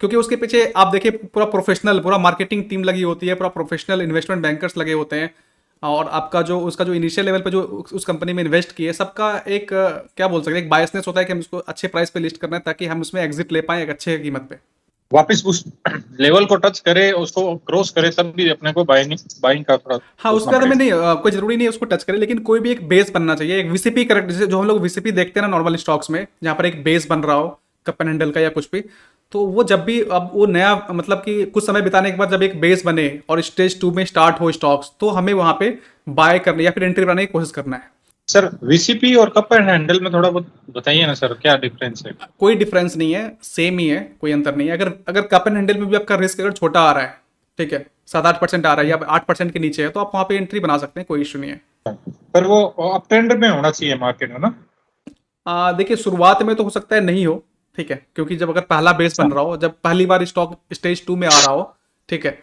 क्योंकि उसके पीछे आप देखिए पूरा प्रोफेशनल, पूरा मार्केटिंग टीम लगी होती है, पूरा प्रोफेशनल इन्वेस्टमेंट बैंकर्स लगे होते हैं, और आपका जो उसका जो इनिशियल लेवल पे जो उस कंपनी में इन्वेस्ट किए सबका एक क्या बोल सकते हैं, एक बायसनेस होता है कि हम उसको अच्छे प्राइस पे लिस्ट करना है ताकि हम उसमें एग्जिट ले पाएँ एक अच्छे कीमत पे। वापस उस लेवल को टच करे, उसको क्रॉस करे, तब भी अपने को बाइंग बाइंग का थोड़ा हाँ, सोचना उसके बाद हमें पड़ेगा। नहीं कोई ज़रूरी नहीं है उसको टच करें, लेकिन कोई भी एक बेस बनना चाहिए, एक वीसीपी करेक्ट, जैसे जो हम लोग वीसीपी देखते हैं ना नॉर्मल स्टॉक्स में, जहाँ पर एक बेस बन रहा हो कप एंड हैंडल का या कुछ भी, तो वो जब भी अब वो नया मतलब कि कुछ समय बिताने के बाद जब एक बेस बने और स्टेज 2 में स्टार्ट हो स्टॉक्स, तो हमें वहाँ पे बाय करने या फिर एंट्री बनाने की कोशिश करना है। सर वीसीपी और कप एंड हैंडल में थोड़ा बहुत बताइए ना सर, क्या डिफरेंस है? कोई डिफरेंस नहीं है, सेम ही है, कोई अंतर नहीं है। अगर अगर कप एंड हैंडल में भी आपका रिस्क अगर छोटा आ रहा है, ठीक है, 7-8% आ रहा है या 8% के नीचे है, तो आप वहाँ पे एंट्री बना सकते हैं, कोई इशू नहीं है। पर वो अप ट्रेंड में होना चाहिए मार्केट में ना? देखिए शुरुआत में तो हो सकता है नहीं हो, ठीक है, क्योंकि जब अगर पहला बेस अच्छा। बन रहा हो, जब पहली बार स्टॉक स्टेज 2 में आ रहा हो, ठीक है,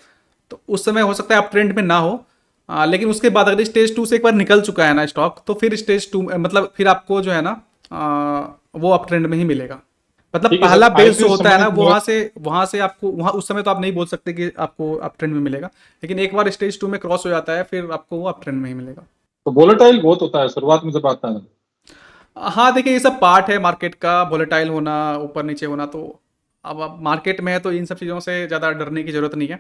तो उस समय हो सकता है आप ट्रेंड में ना हो। लेकिन उसके बाद अगर स्टेज 2 से एक बार निकल चुका है ना स्टॉक, तो फिर स्टेज 2 मतलब फिर आपको जो है ना वो अप ट्रेंड में ही मिलेगा। मतलब ठीक है पहला सर, बेस जो आईपीओ होता है ना संबंधित वो वहां से आपको वहां उस समय तो आप नहीं बोल सकते कि आपको अप ट्रेंड में मिलेगा, लेकिन एक बार स्टेज 2 में क्रॉस हो जाता है फिर आपको वो अप ट्रेंड में ही मिलेगा। तो वोलेटाइल बहुत होता है शुरुआत में जब आता है। हाँ देखिए ये सब पार्ट है मार्केट का, वोलेटाइल होना, ऊपर नीचे होना, तो अब आप मार्केट में है तो इन सब चीज़ों से ज़्यादा डरने की ज़रूरत नहीं है।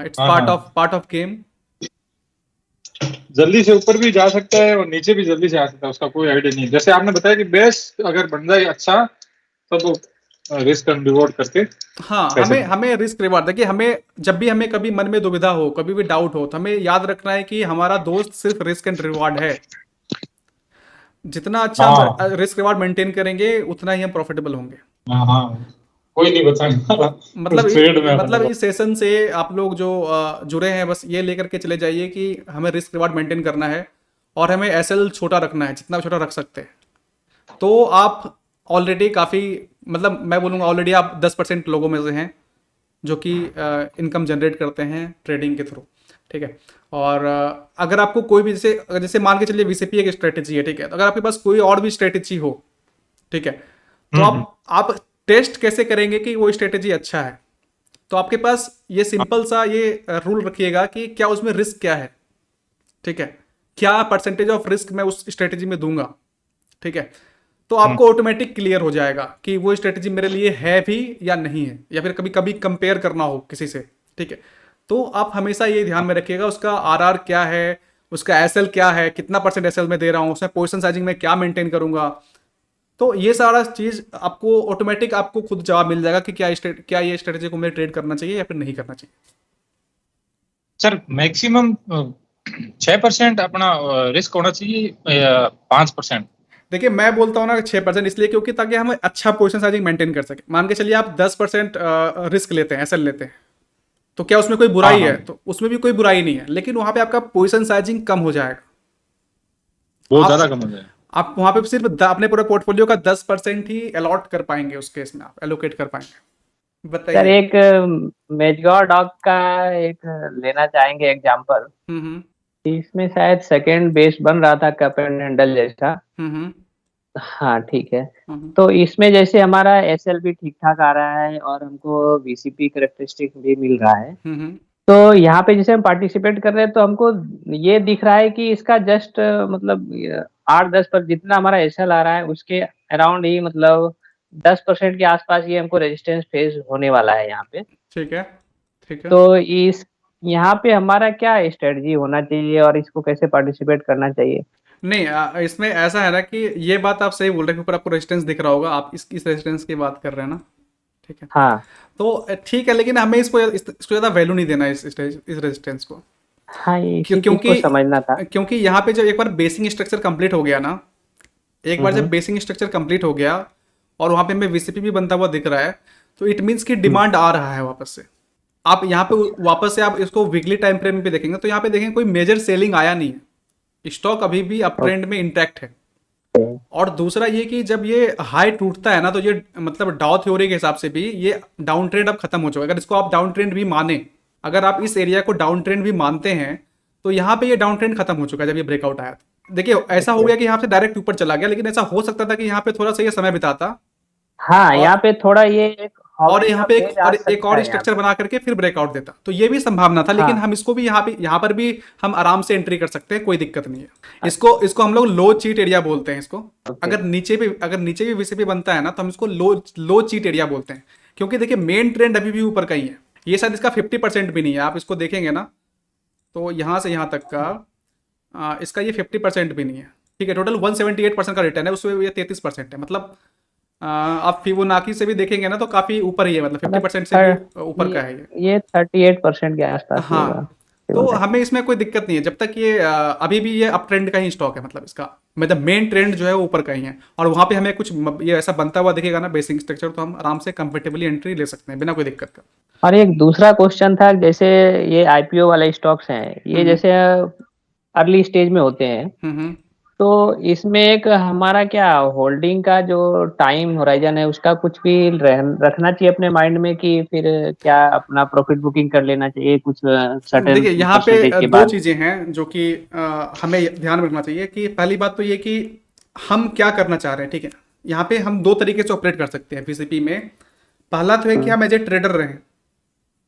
इट्स हाँ हाँ, पार्ट ऑफ गेम। जल्दी से ऊपर भी जा सकता है और नीचे भी जल्दी से आ सकता है, उसका कोई आइडिया नहीं है। जैसे आपने बताया कि बेस अगर बन जाए अच्छा, तब रिस्क एंड रिवॉर्ड करके हाँ, पैसे हमें बनाए। हमें रिस्क रिवार्ड देखिए, हमें जब भी हमें कभी मन में दुविधा हो, कभी भी डाउट हो, तो हमें याद रखना है कि हमारा दोस्त सिर्फ रिस्क एंड रिवार्ड है। जितना अच्छा हम हाँ रिस्क रिवार्ड मेंटेन करेंगे उतना ही हम प्रॉफिटेबल होंगे। हाँ हाँ, कोई नहीं बचाएगा मतलब उस ट्रेड में अपने मतलब को। इस सेशन से आप लोग जो जुड़े हैं बस ये लेकर के चले जाइए कि हमें रिस्क रिवार्ड मेंटेन करना है और हमें एसएल छोटा रखना है, जितना छोटा रख सकते हैं। तो आप ऑलरेडी काफ़ी, मतलब मैं बोलूँगा ऑलरेडी आप 10% लोगों में से हैं जो कि इनकम जनरेट करते हैं ट्रेडिंग के थ्रू। ठीक है, और अगर आपको कोई भी जैसे जैसे मान के चलिए वीसीपी एक स्ट्रेटेजी है, ठीक है, तो अगर आपके पास कोई और भी स्ट्रेटेजी हो, ठीक है, तो हम्म। आप टेस्ट कैसे करेंगे कि वो स्ट्रेटेजी अच्छा है? तो आपके पास ये सिंपल सा ये रूल रखिएगा कि क्या उसमें रिस्क क्या है, ठीक है, क्या परसेंटेज ऑफ रिस्क मैं उस स्ट्रेटेजी में दूंगा, ठीक है, तो हम्म। आपको ऑटोमेटिक क्लियर हो जाएगा कि वो स्ट्रेटेजी मेरे लिए है भी या नहीं है, या फिर कभी कभी कंपेयर करना हो किसी से, ठीक है, तो आप हमेशा ये ध्यान में रखिएगा उसका आरआर क्या है, उसका एसएल क्या है, कितना परसेंट एसएल में दे रहा हूँ, उसमें पोजिशन साइजिंग में क्या मेंटेन करूंगा। तो ये सारा चीज आपको ऑटोमेटिक आपको खुद जवाब मिल जाएगा कि क्या ये स्ट्रेटेजी को मुझे ट्रेड करना चाहिए या फिर नहीं करना चाहिए। सर मैक्सिमम 6% अपना रिस्क होना चाहिए या 5%? देखिए मैं बोलता हूँ ना 6% इसलिए क्योंकि ताकि हम अच्छा पोजिशन साइजिंग मेंटेन कर सके। मान के चलिए आप 10% रिस्क लेते हैं, एसएल लेते हैं, तो क्या उसमें कोई हाँ बुराई हाँ, है? तो उसमें भी कोई बुराई नहीं है, लेकिन वहां पे आपका पोजिशन साइजिंग कम हो जाएगा। बहुत आप ज्यादा कम हो जाए। आप वहां पे सिर्फ अपने पूरे पोर्टफोलियो का 10% ही अलॉट कर पाएंगे, उस केस में आप एलोकेट कर पाएंगे। सर बताइए। एक मेजगॉर डॉग का एक लेना चाहेंगे एग्जांपल। हम्म। इसमें शायद सेकंड बेस बन रहा था कप एंड हैंडल जैसा। हम्म। हाँ ठीक है। हम्म। तो इसमें जैसे हमारा एसएल भी ठीक ठाक आ रहा है और हमको वीसीपी करेक्टरिस्टिक भी मिल रहा है। हम्म। तो यहाँ पे जैसे हम पार्टिसिपेट कर रहे हैं तो हमको ये दिख रहा है कि इसका जस्ट मतलब 8-10 पर जितना हमारा एसएल आ रहा है उसके अराउंड ही मतलब 10% के आसपास ये हमको रेजिस्टेंस फेस होने वाला है यहाँ पे। ठीक है। ठीक है। तो इस यहाँ पे हमारा क्या स्ट्रेटजी होना चाहिए और इसको कैसे पार्टिसिपेट करना चाहिए? नहीं इसमें ऐसा है ना कि ये बात आप सही बोल रहे हैं, ऊपर आपको रेजिस्टेंस दिख रहा होगा, आप इस रेजिस्टेंस की बात कर रहे हैं ना, ठीक है, हाँ तो ठीक है, लेकिन हमें इसको ज़्यादा वैल्यू नहीं देना है इस रेजिस्टेंस को। हाँ, ये इसी चीज को क्योंकि समझना था। क्योंकि यहाँ पे जब एक बार बेसिक स्ट्रक्चर कंप्लीट हो गया ना, एक बार जब बेसिक स्ट्रक्चर कंप्लीट हो गया और वहाँ पे हमें वीसीपी भी बनता हुआ दिख रहा है, तो इट मीन्स कि डिमांड आ रहा है वापस से। आप यहाँ पे वापस से आप इसको वीकली टाइम फ्रेम पे देखेंगे तो यहाँ पे देखेंगे कोई मेजर सेलिंग आया नहीं है, स्टॉक अभी भी अप ट्रेंड में इंटैक्ट है। और दूसरा ये कि जब ये हाई टूटता है ना, तो ये मतलब डाउ थ्योरी के हिसाब से भी ये डाउन ट्रेंड अब खत्म हो चुका है। अगर इसको आप डाउन ट्रेंड भी माने, अगर आप इस एरिया को डाउन ट्रेंड भी मानते हैं, तो यहाँ पे ये डाउन ट्रेंड खत्म हो चुका है जब ये ब्रेकआउट आया था। देखिए ऐसा हो गया कि यहाँ से डायरेक्ट ऊपर चला गया, लेकिन ऐसा हो सकता था कि यहाँ पे थोड़ा सा ये समय बिताता हाँ, और यहाँ पे थोड़ा ये एक और hovering यहाँ का पे phase आ एक सकता और है यहाँ स्ट्रक्चर पे। बना करके फिर ब्रेकआउट देता, तो ये भी संभावना था। लेकिन हाँ। हम इसको भी यहाँ पर भी हम आराम से एंट्री कर सकते हैं, कोई दिक्कत नहीं है। इसको हम लोग लो चीट एरिया बोलते हैं इसको। अगर नीचे भी वीसीपी बनता है ना, तो हम इसको लो चीट एरिया बोलते हैं, क्योंकि देखिए मेन ट्रेंड अभी भी ऊपर का ही है। ये शायद इसका 50% भी नहीं है। आप इसको देखेंगे ना, तो यहाँ से यहाँ तक का इसका ये 50% भी नहीं है, ठीक है। टोटल 178% का रिटर्न है, उसमें ये 33% है। मतलब आप फिबोनाची से भी देखेंगे ना, तो काफी ऊपर ही है, मतलब 50% से भी ऊपर का है ये 38% के आसपास ही होगा। हाँ, तो हमें इसमें कोई दिक्कत नहीं है जब तक ये अभी भी ये अप ट्रेंड का ही स्टॉक है। मतलब इसका मतलब मेन ट्रेंड जो है वो ऊपर का ही है, और वहाँ पे हमें कुछ ये ऐसा बनता हुआ दिखेगा ना बेसिक स्ट्रक्चर, तो हम आराम से कंफर्टेबली एंट्री ले सकते हैं बिना कोई दिक्कत का। और एक दूसरा क्वेश्चन था, जैसे ये आईपीओ वाले स्टॉक्स हैं, ये जैसे अर्ली स्टेज में होते हैं, हम्म। तो इसमें एक हमारा क्या होल्डिंग का जो टाइम होराइजन है उसका कुछ भी रखना चाहिए अपने माइंड में, कि फिर क्या अपना प्रॉफिट बुकिंग कर लेना चाहिए कुछ सर्टेन देखिए यहाँ पे परसेंटेज के दो बाद? चीज़ें हैं जो कि हमें ध्यान में रखना चाहिए। कि पहली बात तो ये कि हम क्या करना चाह रहे हैं, ठीक है। यहाँ पे हम दो तरीके से ऑपरेट कर सकते हैं वीसीपी में। पहला तो है कि हम एज ए ट्रेडर रहें,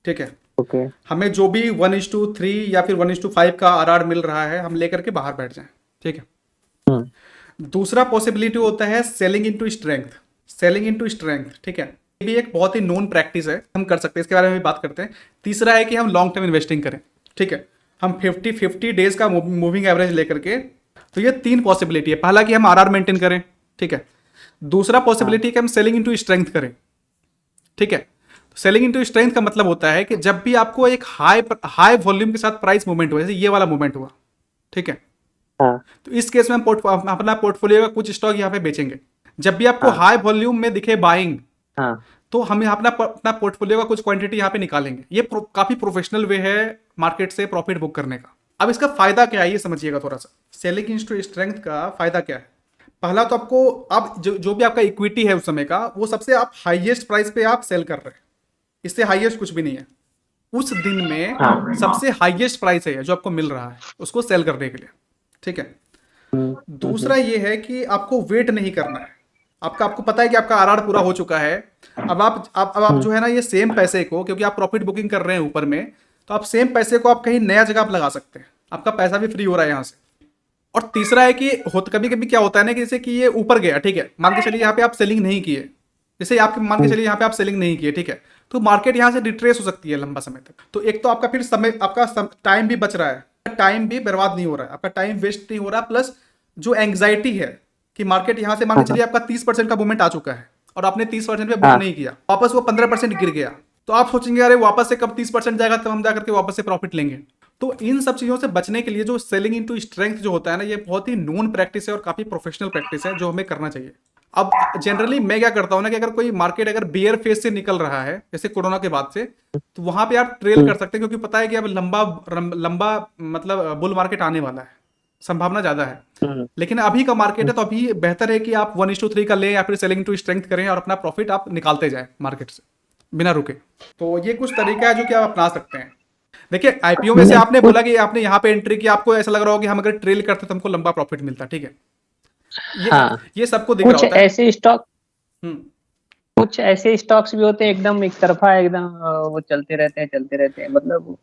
ठीक है। ओके। हमें जो भी 1:3 या फिर 1:5 का आरआर मिल रहा है, हम लेकर के बाहर बैठ जाएं, ठीक है। दूसरा पॉसिबिलिटी होता है सेलिंग इनटू स्ट्रेंथ, ठीक है। ये भी एक बहुत ही नोन प्रैक्टिस है, हम कर सकते हैं, इसके बारे में भी बात करते हैं। तीसरा है कि हम लॉन्ग टर्म इन्वेस्टिंग करें, ठीक है। हम 50 डेज का मूविंग एवरेज लेकर के, तो ये तीन पॉसिबिलिटी है। पहला कि हम आरआर मेंटेन करें, ठीक है। दूसरा पॉसिबिलिटी कि हम सेलिंग इनटू स्ट्रेंथ करें, ठीक है। सेलिंग इनटू स्ट्रेंथ का मतलब होता है कि जब भी आपको एक हाई वॉल्यूम के साथ प्राइस मूवमेंट हुआ, जैसे ये वाला मूवमेंट हुआ, ठीक है, तो इस केस में हम अपना पोर्टफोलियो का कुछ स्टॉक यहाँ पे बेचेंगे। जब भी आपको हाई वॉल्यूम में दिखे बाइंग, तो हम अपना पोर्टफोलियो का कुछ क्वांटिटी यहाँ पे निकालेंगे। ये काफी प्रोफेशनल वे है मार्केट से प्रॉफिट बुक करने का। अब इसका फायदा क्या है ये समझिएगा थोड़ा सा। सेलिंग इनटू स्ट्रेंथ का फायदा क्या है? पहला तो आपको आप जो भी आपका इक्विटी है उस समय का, वो सबसे आप हाईएस्ट प्राइस पे आप सेल कर रहे हैं, इससे हाईएस्ट कुछ भी नहीं है। उस दिन में सबसे हाईएस्ट प्राइस है जो आपको मिल रहा है उसको सेल करने के लिए, ठीक है। दूसरा ये है कि आपको वेट नहीं करना है। आपको पता है कि आपका आरआर पूरा हो चुका है। अब आप जो है ना, ये सेम पैसे को, क्योंकि आप प्रॉफिट बुकिंग कर रहे हैं ऊपर में, तो आप सेम पैसे को आप कहीं नया जगह आप लगा सकते हैं, आपका पैसा भी फ्री हो रहा है यहाँ से। और तीसरा है कि कभी कभी क्या होता है ना, कि जैसे कि ये ऊपर गया, ठीक है, मान के चलिए यहाँ पे आप सेलिंग नहीं किए, जैसे आप मान के चलिए यहाँ पे आप सेलिंग नहीं किए, ठीक है, तो मार्केट यहाँ से रिट्रेस हो सकती है लंबा समय तक। तो एक तो आपका फिर समय, आपका टाइम भी बच रहा है, टाइम भी बर्बाद नहीं हो रहा है, आपका टाइम वेस्ट नहीं हो रहा। प्लस जो एंग्जाइटी है कि मार्केट यहाँ से मान के चलिए आपका 30% का मूवमेंट आ चुका है और आपने 30% पे बुक नहीं किया, वापस वो 15% गिर गया, तो आप सोचेंगे अरे वापस से कब 30% जाएगा, तब हम जाकर के वापस से प्रॉफिट लेंगे। तो इन सब चीजों से बचने के लिए जो सेलिंग इनटू स्ट्रेंथ जो होता है ना, ये बहुत ही नोन प्रैक्टिस है और काफी प्रोफेशनल प्रैक्टिस है जो हमें करना चाहिए। अब जनरली मैं क्या करता हूँ ना, कि अगर कोई मार्केट अगर बियर फेज से निकल रहा है, जैसे कोरोना के बाद से, तो वहां पे आप ट्रेल कर सकते हैं, क्योंकि पता है कि अब लंबा मतलब बुल मार्केट आने वाला है, संभावना ज्यादा है। लेकिन अभी का मार्केट है, तो अभी बेहतर है कि आप 1:3 का लें या फिर सेलिंग टू स्ट्रेंथ करें और अपना प्रॉफिट आप निकालते जाएं मार्केट से बिना रुके। तो ये कुछ तरीका है जो कि आप अपना सकते हैं। देखिए आईपीओ में से आपने बोला कि आपने यहाँ पे एंट्री की, आपको ऐसा लग रहा हो कि हम अगर ट्रेल करते तो हमको लंबा प्रॉफिट मिलता, ठीक है। ये सबको दिख रहा कुछ होता है। ऐसे स्टॉक कुछ ऐसे स्टॉक्स भी होते हैं एकदम एक तरफा, एकदम वो चलते रहते हैं मतलब।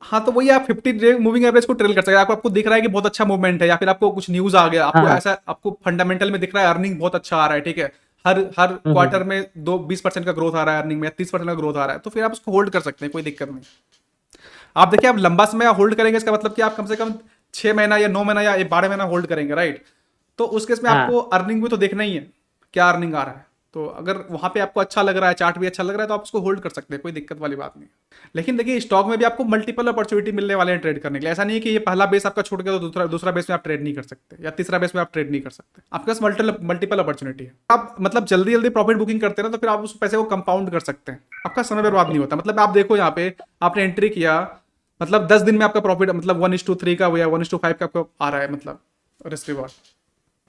हाँ, तो वही आप 50 डे मूविंग एवरेज को ट्रेल कर सकते हैं। आपको दिख रहा है कि बहुत अच्छा मूवमेंट है, या फिर आपको कुछ न्यूज आ गया, आपको ऐसा आपको फंडामेंटल में दिख रहा है अर्निंग बहुत अच्छा आ रहा है, ठीक है, हर क्वार्टर में 20% का ग्रोथ आ रहा है अर्निंग में, 30% का ग्रोथ आ रहा है, तो फिर आप उसको होल्ड कर सकते हैं, कोई दिक्कत नहीं। आप देखिए, आप लंबा समय होल्ड करेंगे, इसका मतलब कि आप कम से कम 6 महीना या 9 महीना या 12 महीना होल्ड करेंगे, राइट। तो उस केस में आपको अर्निंग भी तो देखना ही है, क्या अर्निंग आ रहा है। तो अगर वहाँ पे आपको अच्छा लग रहा है, चार्ट भी अच्छा लग रहा है, तो आप उसको होल्ड कर सकते हैं, कोई दिक्कत वाली बात नहीं। लेकिन देखिए स्टॉक में भी आपको मल्टीपल अपॉर्चुनिटी मिलने वाले हैं ट्रेड करने के लिए। ऐसा नहीं है कि ये पहला बेस आपका छूट गया तो दूसरा बेस में आप ट्रेड नहीं कर सकते, या तीसरा बेस में आप ट्रेड नहीं कर सकते। आपके पास मल्टीपल अपॉर्चुनिटी है। आप मतलब जल्दी जल्दी प्रॉफिट बुकिंग करते हैं ना, तो फिर आप उस पैसे को कंपाउंड कर सकते हैं, आपका समय बर्बाद नहीं होता। मतलब आप देखो यहाँ पे आपने एंट्री किया, मतलब 10 दिन में आपका प्रॉफिट मतलब 1:3 का या 1:5 का आपको आ रहा है, मतलब रिस्क रिवॉर्ड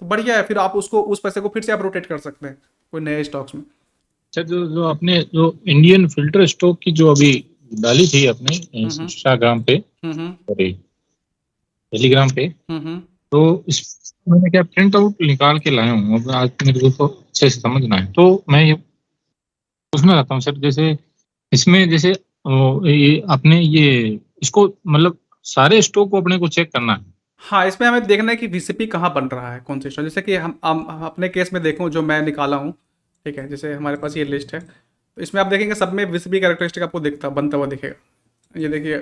तो बढ़िया है। फिर आप उसको उस पैसे को फिर से आप रोटेट कर सकते हैं कोई नए स्टॉक्स में। अच्छा, जो आपने जो इंडियन फिल्टर स्टॉक की जो अभी डाली थी अपने इंस्टाग्राम पे, सॉरी टेलीग्राम पे, तो इस मैंने क्या प्रिंट आउट निकाल के लाया हूँ। अब आज मेरे को तो अच्छे से समझना है, तो मैं ये पूछना चाहता हूँ सर, जैसे इसमें जैसे ये आपने ये इसको मतलब सारे स्टॉक को अपने को चेक करना है। हाँ, इसमें हमें देखना है कि वीसीपी कहाँ बन रहा है, कौन से स्टॉक। जैसे कि हम अपने केस में देखूँ जो मैं निकाला हूँ, ठीक है, जैसे हमारे पास ये लिस्ट है, तो इसमें आप देखेंगे सब में वीसीपी कैरेक्टरिस्टिक आपको बनता हुआ दिखेगा। ये देखिए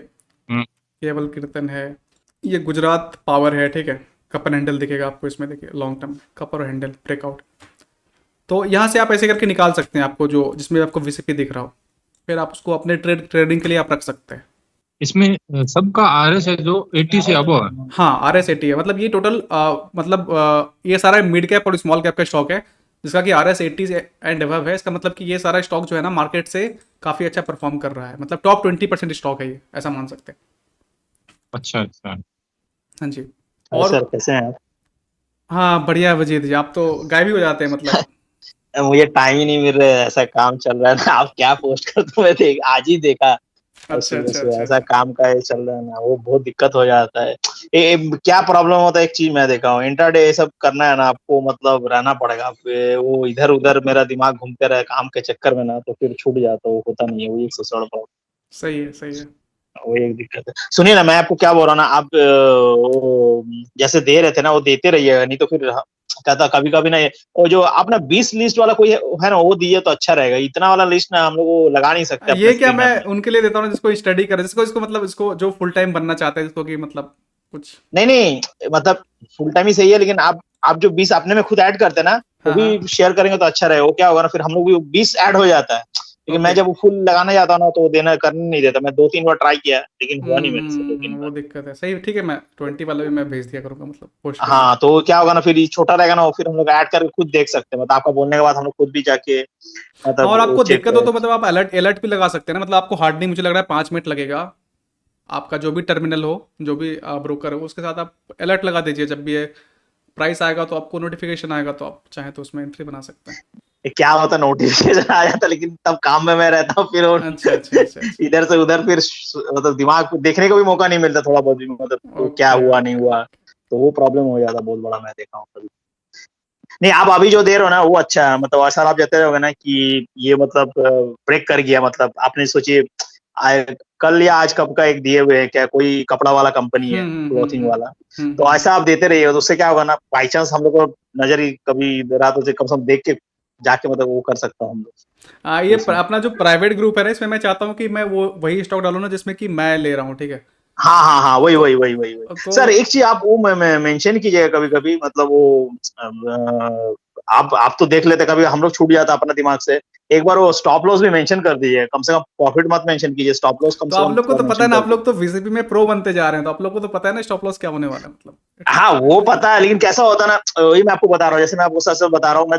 केवल कीर्तन है, ये गुजरात पावर है, ठीक है, कपर हैंडल दिखेगा आपको इसमें, देखिए long term Kapoor handle breakout. तो यहाँ से आप ऐसे करके निकाल सकते हैं आपको जो जिसमें आपको वीसीपी दिख रहा हो, फिर आप उसको अपने ट्रेडिंग के लिए आप रख सकते हैं। इसमें सबका आरएस है जो 80 से अबव है। हाँ, RS80 है, मतलब ये टोटल ये सारा मिड कैप और स्मॉल कैप का स्टॉक है जिसका कि RS80 एंड अबव है। इसका मतलब कि ये सारा स्टॉक जो है ना मार्केट से काफ़ी अच्छा परफॉर्म कर रहा है, मतलब टॉप 20% स्टॉक है ये, ऐसा मान सकते हैं। अच्छा अच्छा, हाँ जी। और सर कैसे हैं आप? हाँ बढ़िया है वजीद जी, आप तो गायब ही हो जाते हैं मतलब। मुझे टाइम ही नहीं मिल रहा है, ऐसा काम चल रहा है ना। आप क्या पोस्ट करते हो, मैं आज ही देखा। अच्छा अच्छा ऐसा अच्छा। काम का ये चल रहा है ना, वो बहुत दिक्कत हो जाता है। क्या प्रॉब्लम होता है, एक चीज मैं देखा हूँ, इंटरडे ये सब करना है ना आपको, मतलब रहना पड़ेगा। वो इधर उधर मेरा दिमाग घूमते रहे काम के चक्कर में ना, तो फिर छूट जाता है, वो होता नहीं है। वो एक सबसे बड़ा प्रॉब्लम, सही है सही है। वो एक दिक्कत है। सुनिए ना, मैं आपको क्या बोल रहा हूँ ना, आप जैसे दे रहे थे ना, वो देते रहिए, नहीं तो फिर कहता कभी कभी ना वो जो अपना 20 लिस्ट वाला कोई है ना, वो दिए तो अच्छा रहेगा। इतना वाला लिस्ट ना हम लोग लगा नहीं सकते। ये क्या मैं उनके लिए देता हूँ जिसको स्टडी करे, जिसको इसको मतलब इसको जो फुल टाइम बनना चाहते हैं, जिसको कि मतलब कुछ नहीं, मतलब फुल टाइम ही सही है, लेकिन आप जो 20 अपने में खुद ऐड करते हैं ना, वो भी शेयर करेंगे तो अच्छा रहेगा। वो क्या होगा ना, फिर हम लोग भी 20 ऐड हो जाता है, लेकिन मैं जब वो फुल लगाना जाता हूँ ना, तो देना करने नहीं देता। मैं 2-3 बार ट्राई किया, लेकिन हुआ नहीं मेरे से 2-3 वो बार। दिक्कत है। सही, ठीक है, मैं 20 वाला भी मैं भेज दिया करूंगा, मतलब पोस्ट करूंगा। हाँ, तो क्या होगा ना, फिर ये छोटा रहेगा ना, वो फिर हम लोग ऐड करके खुद देख सकते हैं। मतलब आपका बोलने के बाद हम लोग खुद भी जाके मतलब और आपको चेक दिक्कत हो तो मतलब आप अलर्ट भी लगा सकते हैं ना। मतलब आपको हार्ड नहीं, मुझे लग रहा है 5 मिनट लगेगा। आपका जो भी टर्मिनल हो, जो भी ब्रोकर हो, उसके साथ आप अलर्ट लगा दीजिए। जब भी ये प्राइस आएगा तो आपको नोटिफिकेशन आएगा, तो आप चाहें तो उसमें एंट्री बना सकते हैं। क्या होता है, नोटिफिकेशन आ जाता, लेकिन तब काम में मैं रहता हूँ, फिर अच्छा अच्छा अच्छा। इधर से उधर फिर मतलब दिमाग देखने को भी मौका नहीं मिलता थोड़ा बहुत भी, मतलब तो क्या हुआ नहीं हुआ, तो वो प्रॉब्लम हो जाता बहुत बड़ा, मैं देखा हूँ कभी। नहीं, आप अभी जो दे रहे हो ना, वो अच्छा है। मतलब ऐसा आप कहते रहोगे ना कि ये मतलब ब्रेक कर गया, मतलब आपने सोचिए कल या आज कब का एक दिए हुए है, क्या कोई कपड़ा वाला कंपनी है, क्लॉथिंग वाला, तो ऐसा आप देते रहिए। तो उससे क्या होगा ना, बाई चांस हम लोग को नजर ही कभी रात से कम से कम देख के जाके मतलब वो कर सकता हूँ हम लोग। ये अपना जो प्राइवेट ग्रुप है ना, इसमें मैं चाहता हूँ कि मैं वही स्टॉक डालूं ना जिसमें कि मैं ले रहा हूँ, ठीक है। हाँ, वही तो सर, एक चीज आप वो मेंशन कीजिएगा कभी कभी, मतलब वो आप तो देख लेते, कभी हम लोग छूट जाता अपना दिमाग से। एक बार वो स्टॉप लॉस भी मेंशन कर दीजिए, कम से कम प्रॉफिट मत मेंशन कीजिए, स्टॉप लॉस कम तो से आप कम लोग को तो पता है ना, mention आप लोग तो वीसीपी में प्रो बनते जा रहे हैं, तो आप लोग को तो पता है ना स्टॉप लॉस क्या होने वाला है, मतलब। हाँ, वो पता है, लेकिन कैसा होता है ना, वही मैं आपको बता रहा हूँ। जैसे मैं आपको सच सच बता रहा हूँ, मैं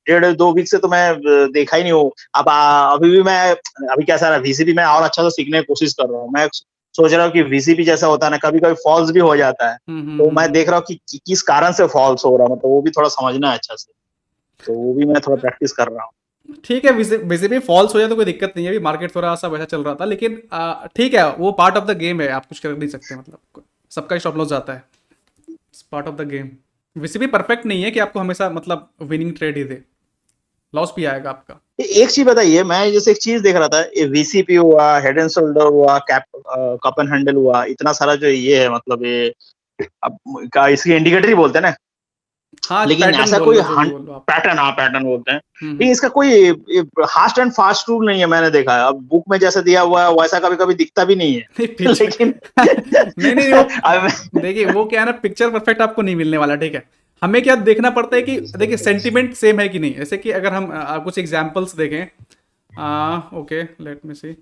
1.5-2 वीक से तो मैं देखा ही नहीं हूँ। अब अभी भी मैं अभी कैसा है, वीसीपी में और अच्छा से सीखने की कोशिश कर रहा हूँ। मैं सोच रहा हूँ कि वीसीपी जैसा होता है ना, कभी कभी फॉल्स भी हो जाता है, तो मैं देख रहा हूँ कि किस कारण से फॉल्स हो रहा है, मतलब वो भी थोड़ा समझना है अच्छा से, तो वो भी मैं थोड़ा प्रैक्टिस कर रहा हूँ। ठीक है, वीसीपी फॉल्स हो जाए तो कोई दिक्कत नहीं है, अभी मार्केट थोड़ा सा वैसा चल रहा था, लेकिन ठीक है, वो पार्ट ऑफ द गेम है, आप कुछ कर नहीं सकते, मतलब सबका स्टॉप लॉस जाता है, part of the game. VCP perfect नहीं है कि आपको हमेशा मतलब विनिंग ट्रेड ही दे, लॉस भी आएगा आपका। एक चीज बताइए, मैं जैसे एक चीज देख रहा था, ये वीसीपी हुआ, हेड एंड शोल्डर हुआ, कप एंड हैंडल हुआ, इतना सारा जो ये है, मतलब ये अब इसकी इंडिकेटर ही बोलते हैं ना, हाँ, लेकिन ऐसा बोल कोई लो, जो भी बोल लो आप। पैटर्न, हाँ पैटर्न बोलते हैं, लेकिन इसका कोई हास्ट एंड फास्ट रूल नहीं है, मैंने देखा है। अब बुक में जैसा दिया हुआ है वैसा कभी कभी दिखता भी नहीं है। लेकिन नहीं, वो देखिए वो क्या है ना, पिक्चर परफेक्ट आपको नहीं मिलने वाला, ठीक है। हमें क्या देखना पड़ता है कि देखिए सेंटिमेंट सेम है कि नहीं। जैसे कि अगर हम कुछ एग्जांपल्स देखें, ओके लेट मी सी,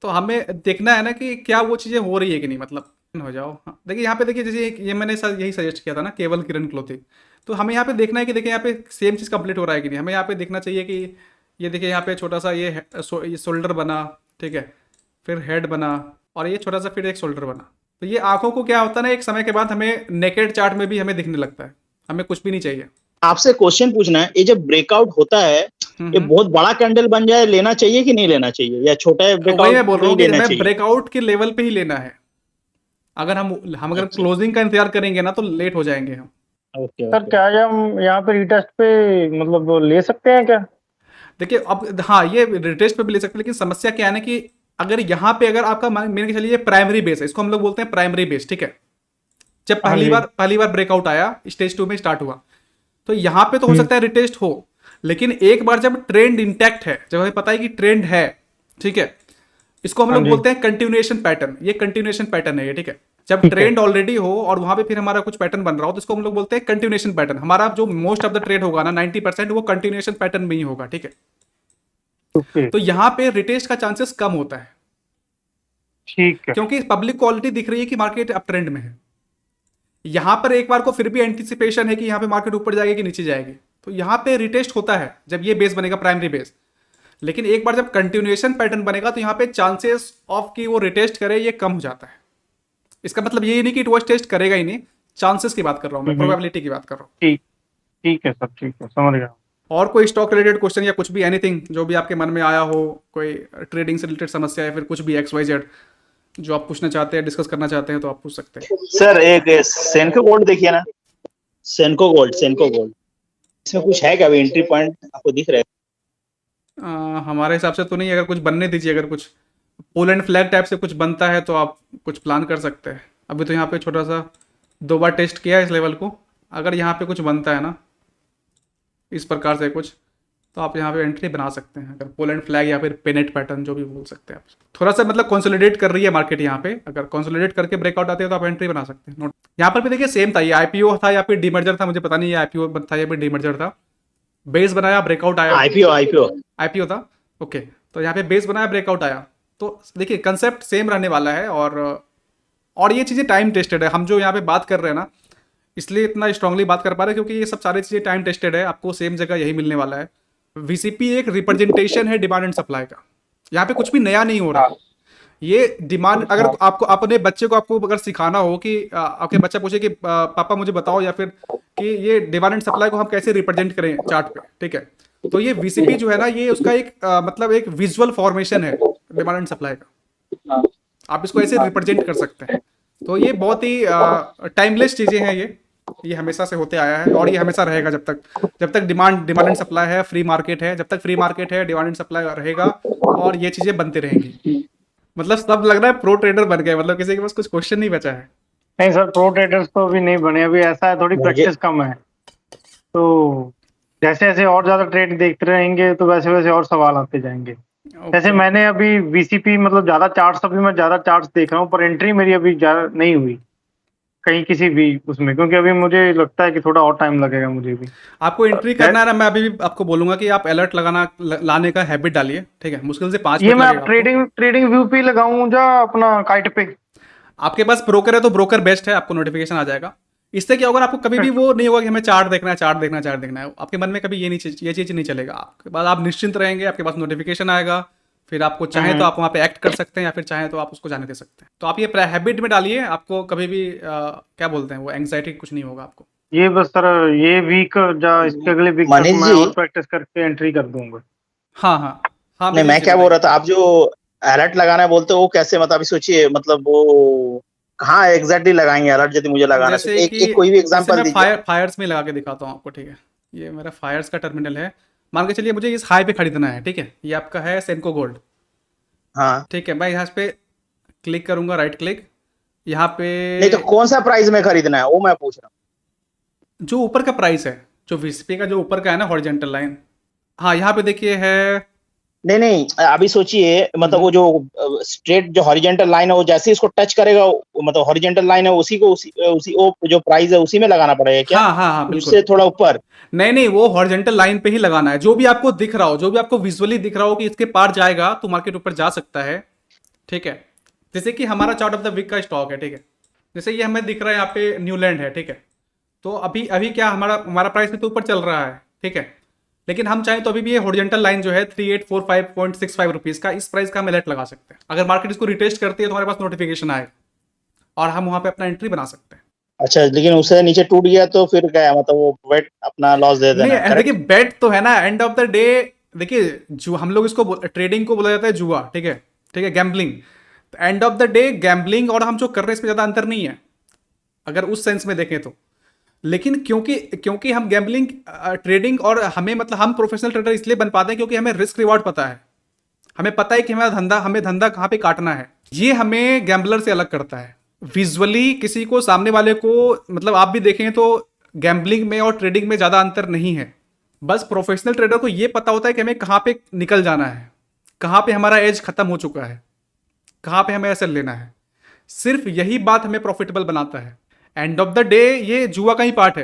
तो हमें देखना है ना कि क्या वो चीज़ें हो रही है कि नहीं, मतलब हो जाओ। हाँ, देखिए यहाँ पे देखिए, जैसे ये मैंने यही सजेस्ट किया था ना, केवल किरण क्लोथिंग। तो हमें यहाँ पे देखना है कि देखिए यहाँ पे सेम चीज़ कंप्लीट हो रहा है कि नहीं। हमें यहाँ पे देखना चाहिए कि ये देखिए यहाँ पे छोटा सा ये शोल्डर बना, ठीक है, फिर हेड बना, और ये छोटा सा फिर एक शोल्डर बना। तो ये आंखों को क्या होता है ना, एक समय के बाद हमें नेकेड चार्ट में भी हमें दिखने लगता है, हमें कुछ भी नहीं चाहिए। आपसे क्वेश्चन पूछना है, ये जब ब्रेकआउट होता है ये बहुत बड़ा कैंडल बन जाए, लेना चाहिए कि नहीं लेना चाहिए, या छोटा वही ब्रेकआउट मैं बोल रहा हूँ कि लेना हमें चाहिए? ब्रेकआउट के लेवल पे ही लेना है। अगर हम अगर अच्छा। क्लोजिंग का इंतजार करेंगे ना तो लेट हो जाएंगे हम। ओके सर क्या ये हम यहाँ पे रिटेस्ट पे मतलब वो ले सकते हैं क्या? देखिए अब हाँ, ये रिटेस्ट पे भी ले सकते हैं, लेकिन समस्या क्या है ना कि अगर यहाँ पे अगर आपका मान के चलिए प्राइमरी बेस है, इसको हम लोग बोलते हैं प्राइमरी बेस, ठीक है। जब हाँ जी। पहली बार ब्रेकआउट आया, स्टेज 2 में स्टार्ट हुआ, तो यहाँ पे तो हो सकता है रिटेस्ट हो, लेकिन एक बार जब ट्रेंड इंटैक्ट है, जब हमें पता है कि ट्रेंड है, ठीक है, इसको हम हाँ लोग जी। बोलते हैं कंटिन्यूएशन पैटर्न। ये कंटिन्यूएशन पैटर्न है ये, ठीक है। जब ठीक है। ट्रेंड ऑलरेडी हो और वहां पे फिर हमारा कुछ पैटर्न बन रहा हो, तो इसको हम लोग बोलते हैं कंटिन्यूएशन पैटर्न। हमारा जो मोस्ट ऑफ द ट्रेड होगा ना 90% वो कंटिन्यूएशन पैटर्न में ही होगा, ठीक है। ओके तो यहाँ पे रिटेस्ट का चांसेस कम होता है, ठीक है। क्योंकि पब्लिक क्वालिटी दिख रही है कि मार्केट अप ट्रेंड में है। यहाँ पर एक बार को फिर भी एंटिसिपेशन है कि यहाँ पे मार्केट ऊपर जाएगी कि नीचे जाएगी, तो यहाँ पे रिटेस्ट होता है जब ये बेस बनेगा प्राइमरी बेस। लेकिन एक बार जब कंटिन्यूएशन पैटर्न बनेगा तो यहाँ पे चांसेस ऑफ कि वो रिटेस्ट करे ये कम हो जाता है। इसका मतलब ये नहीं कि वो टेस्ट करेगा ही नहीं, चांसेस की बात कर रहा हूँ मैं, प्रोबेबिलिटी की बात कर रहा हूँ। ठीक ठीक है सर, ठीक है, समझ गया। और कोई स्टॉक रिलेटेड क्वेश्चन या कुछ भी, एनीथिंग जो भी आपके मन में आया हो, कोई ट्रेडिंग से रिलेटेड समस्या या फिर कुछ भी XYZ जो आप पूछना चाहते हैं, डिस्कस करना चाहते हैं, तो आप पूछ सकते हैं। सर एक सेनको गोल्ड देखिए ना, सेनको गोल्ड इसमें कुछ है क्या अभी एंट्री पॉइंट आपको दिख रहा है? हमारे हिसाब से तो नहीं। अगर कुछ बनने दीजिए, अगर कुछ पुल एंड फ्लैग टाइप से कुछ बनता है तो आप कुछ प्लान कर सकते हैं। अभी तो यहाँ पे छोटा सा 2 बार टेस्ट किया है इस लेवल को। अगर यहाँ पे कुछ बनता है ना इस प्रकार से कुछ, तो आप यहाँ पे एंट्री बना सकते हैं। अगर पुल एंड फ्लैग या फिर पेनेट पैटर्न जो भी बोल सकते हैं आप, थोड़ा सा मतलब कंसोलिडेट कर रही है मार्केट यहाँ पे, अगर कंसोलिडेट करके ब्रेकआउट आते हैं तो आप एंट्री बना सकते हैं। नोट यहाँ पर भी देखिए सेम था, ये IPO था या फिर डीमर्जर था, मुझे पता नहीं ये IPO था या फिर डीमर्जर था। बेस बनाया, ब्रेकआउट आया। IPO था, ओके। तो यहाँ पे बेस बनाया, ब्रेकआउट आया, तो देखिए कंसेप्ट सेम रहने वाला है। और ये चीज़ें टाइम टेस्टेड है। हम जो यहाँ पे बात कर रहे हैं ना, इसलिए इतना स्ट्रांगली बात कर पा रहे हैं क्योंकि ये सब सारी चीज़ें टाइम टेस्टेड है, आपको सेम जगह यही मिलने वाला है। VCP एक रिप्रेजेंटेशन है डिमांड एंड सप्लाई का, यहाँ पे कुछ भी नया नहीं हो रहा। ये डिमांड, अगर आपको अपने बच्चे को आपको अगर सिखाना हो कि आपके बच्चा पूछे कि पापा मुझे बताओ या फिर कि ये डिमांड एंड सप्लाई को हम कैसे रिप्रेजेंट करें चार्ट पे, ठीक है, तो ये VCP जो है ना, ये उसका एक मतलब एक विजुअल फॉर्मेशन है डिमांड एंड सप्लाई का। आप इसको ऐसे रिप्रेजेंट कर सकते हैं। तो ये बहुत ही टाइमलेस चीज़ें हैं। ये हमेशा से होते आया है और ये हमेशा रहेगा जब तक डिमांड एंड सप्लाई है, फ्री मार्केट है। जब तक फ्री मार्केट है, डिमांड एंड सप्लाई रहेगा और ये चीज़ें बनती रहेंगी। मतलब सब लग रहा है प्रो ट्रेडर बन गए, मतलब किसी के पास कुछ क्वेश्चन नहीं बचा है। नहीं सर, प्रो ट्रेडर्स तो अभी नहीं बने, अभी ऐसा है थोड़ी प्रैक्टिस कम है। तो जैसे जैसे और ज्यादा ट्रेड देखते रहेंगे तो वैसे वैसे और सवाल आते जाएंगे। जैसे मैंने अभी VCP मतलब ज्यादा चार्ट्स, अभी मैं ज्यादा चार्ट्स देख रहा हूँ, पर एंट्री मेरी अभी ज्यादा नहीं हुई कहीं किसी भी उसमें, क्योंकि अभी मुझे लगता है कि थोड़ा और टाइम लगेगा मुझे भी। आपको एंट्री करना है ना, मैं अभी भी आपको बोलूंगा कि आप अलर्ट लाने का हैबिट डालिए, ठीक है। मुश्किल से 5 ये मिनट मैं लगेगा आपको। ट्रेडिंग व्यू पे लगाऊं या अपना काइट पे? आपके पास ब्रोकर है तो ब्रोकर बेस्ट है, आपको नोटिफिकेशन आ जाएगा। इससे क्या होगा, आपको कभी भी वो नहीं होगा कि हमें चार्ट देखना है। आपके मन में कभी ये चीज़ नहीं चलेगा। आपके पास आप निश्चिंत रहेंगे, आपके पास नोटिफिकेशन आएगा, फिर आपको चाहे तो आप वहाँ पे एक्ट कर सकते हैं या फिर चाहे तो आप उसको जाने दे सकते हैं। तो आप ये हैबिट में डालिए, आपको कभी भी क्या बोलते हैं वो एंग्जाइटी कुछ नहीं होगा आपको। ये बस सर ये वीक या इसके अगले वीक तक मनीष मैं जी, और प्रैक्टिस करके एंट्री कर दूंगा। हाँ, नहीं मैं क्या बोल रहा था, आप जो अलर्ट लगाना बोलते हो वो कैसे, मतलब अभी सोचिए, मतलब वो कहाँ एग्जैक्टली लगाएंगे अलर्ट यदि मुझे लगाना है? जैसे एक कि कोई भी एग्जांपल मैं दीजिए। फायर्स में लगा के दिखाता हूँ आपको, ठीक है। ये मेरा फायर्स का टर्मिनल है। मान के चलिए मुझे इस हाई पे खरीदना है, ठीक है। ये आपका है सेनको गोल्ड, हाँ, ठीक है। मैं यहाँ पे क्लिक करूंगा, राइट क्लिक, यहाँ पे नहीं तो कौन सा प्राइस में खरीदना है वो मैं पूछ रहा हूँ। जो ऊपर का प्राइस है, जो VCP का जो ऊपर का है ना हॉरिजॉन्टल लाइन, हाँ यहाँ पे देखिए है नहीं नहीं, अभी सोचिए मतलब वो जो स्ट्रेट जो हॉरिजेंटल लाइन है वो जैसे ही इसको टच करेगा, मतलब हॉरिजेंटल लाइन है उसी को उसी वो जो प्राइस है उसी में लगाना पड़ेगा क्या? हाँ हाँ हाँ बिल्कुल। उससे थोड़ा ऊपर? नहीं वो हॉरिजेंटल लाइन पे ही लगाना है। जो भी आपको दिख रहा हो, जो भी आपको विजुअली दिख रहा हो कि इसके पार जाएगा तो मार्केट ऊपर जा सकता है, ठीक है। जैसे कि हमारा चार्ट ऑफ द वीक का स्टॉक है, ठीक है। जैसे ये हमें दिख रहा है यहाँ पे न्यूलैंड है, ठीक है। तो अभी अभी क्या हमारा हमारा प्राइस में तो ऊपर चल रहा है, ठीक है। लेकिन हम चाहें तो अभी भी ये हॉरिजेंटल लाइन जो है 3845.65 रुपीज़ का, इस प्राइस का हम अलर्ट लगा सकते हैं। अगर मार्केट इसको रिटेस्ट करती है तो हमारे पास नोटिफिकेशन आएगा और हम वहाँ पे अपना एंट्री बना सकते हैं। अच्छा, लेकिन उससे नीचे टूट गया तो फिर क्या है, मतलब वो वेट अपना लॉस दे देना है, नहीं देखिए, करेक्ट? बेट तो है ना एंड ऑफ द डे। देखिए जो हम लोग इसको ट्रेडिंग को बोला जाता है जुआ, ठीक है, ठीक है, gambling. End of the day gambling और हम जो कर रहे हैं इसमें ज़्यादा अंतर नहीं है अगर उस सेंस में देखें तो। लेकिन क्योंकि क्योंकि हम गैम्बलिंग ट्रेडिंग और हमें मतलब हम प्रोफेशनल ट्रेडर इसलिए बन पाते हैं क्योंकि हमें रिस्क रिवॉर्ड पता है। हमें पता है कि हमें धंधा कहाँ पे काटना है। ये हमें गैम्बलर से अलग करता है। विजुअली किसी को, सामने वाले को, मतलब आप भी देखें तो गैम्बलिंग में और ट्रेडिंग में ज़्यादा अंतर नहीं है। बस प्रोफेशनल ट्रेडर को ये पता होता है कि हमें कहाँ पे निकल जाना है, कहाँ पे हमारा एज खत्म हो चुका है, कहाँ पे हमें एसेल लेना है। सिर्फ यही बात हमें प्रॉफिटेबल बनाता है। एंड ऑफ द डे ये जुआ का ही पार्ट है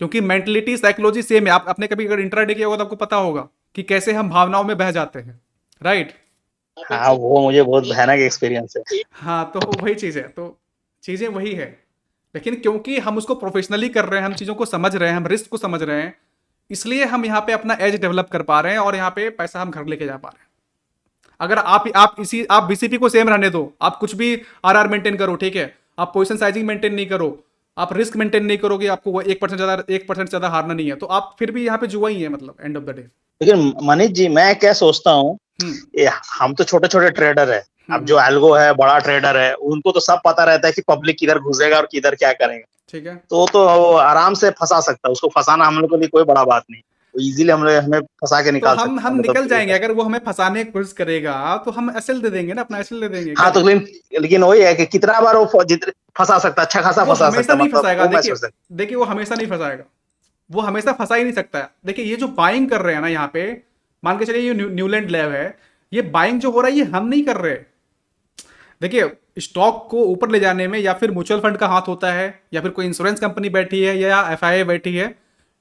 क्योंकि मेंटलिटी साइकोलॉजी सेम है। आप अपने कभी अगर इंट्राडे किया होगा तो आपको पता होगा कि कैसे हम भावनाओं में बह जाते हैं, राइट? हाँ, वो मुझे बहुत भयानक एक्सपीरियंस है। हाँ तो वही चीज़ है, तो चीज़ें वही है। लेकिन क्योंकि हम उसको प्रोफेशनली कर रहे हैं, हम चीज़ों को समझ रहे हैं, हम रिस्क को समझ रहे हैं, इसलिए हम यहाँ पे अपना एज डेवलप कर पा रहे हैं और यहाँ पे पैसा हम घर लेके जा पा रहे हैं। अगर आप बीसीपी को सेम रहने दो, आप कुछ भी आरआर मेंटेन करो, ठीक है, आप पोजीशन साइजिंग मेंटेन नहीं करो, आप रिस्क मेंटेन नहीं करोगे, आपको वो 1% ज़्यादा हारना नहीं है, तो आप फिर भी यहाँ पे जुआ ही है, मतलब एंड ऑफ द डे। लेकिन मनीष जी, मैं क्या सोचता हूँ, हम तो छोटे छोटे ट्रेडर है, अब जो एल्गो है बड़ा ट्रेडर है, उनको तो सब पता रहता है कि पब्लिक किधर घुसेगा और किधर क्या करेगा, ठीक है। तो आराम से फंसा सकता है। उसको फंसाना हम लोग के लिए कोई बड़ा बात नहीं, तो इजीली हमें फंसा के तो निकाल हम सकते हैं, निकल मतलब। जाएंगे। अगर वो हमें फंसाने की कोशिश करेगा तो हम एसएल दे देंगे ना, अपना एसएल दे देंगे। हाँ, तो लेकिन वही है कि कितना बार वो फंसा सकता है, अच्छा खासा वो फंसा हमेशा सकता है, नहीं मतलब फंसाएगा। वो मैं देखिए सोच सकता। देखिए वो हमेशा नहीं फंसाएगा, वो हमेशा फंसा ही नहीं सकता है। देखिए ये जो बाइंग कर रहे हैं ना यहाँ पे, मान के चलिए ये न्यूलैंड लैब है, ये बाइंग जो हो रहा है ये हम नहीं कर रहे। देखिए स्टॉक को ऊपर ले जाने में या फिर म्यूचुअल फंड का हाथ होता है, या फिर कोई इंश्योरेंस कंपनी बैठी है, या एफआईआई बैठी है,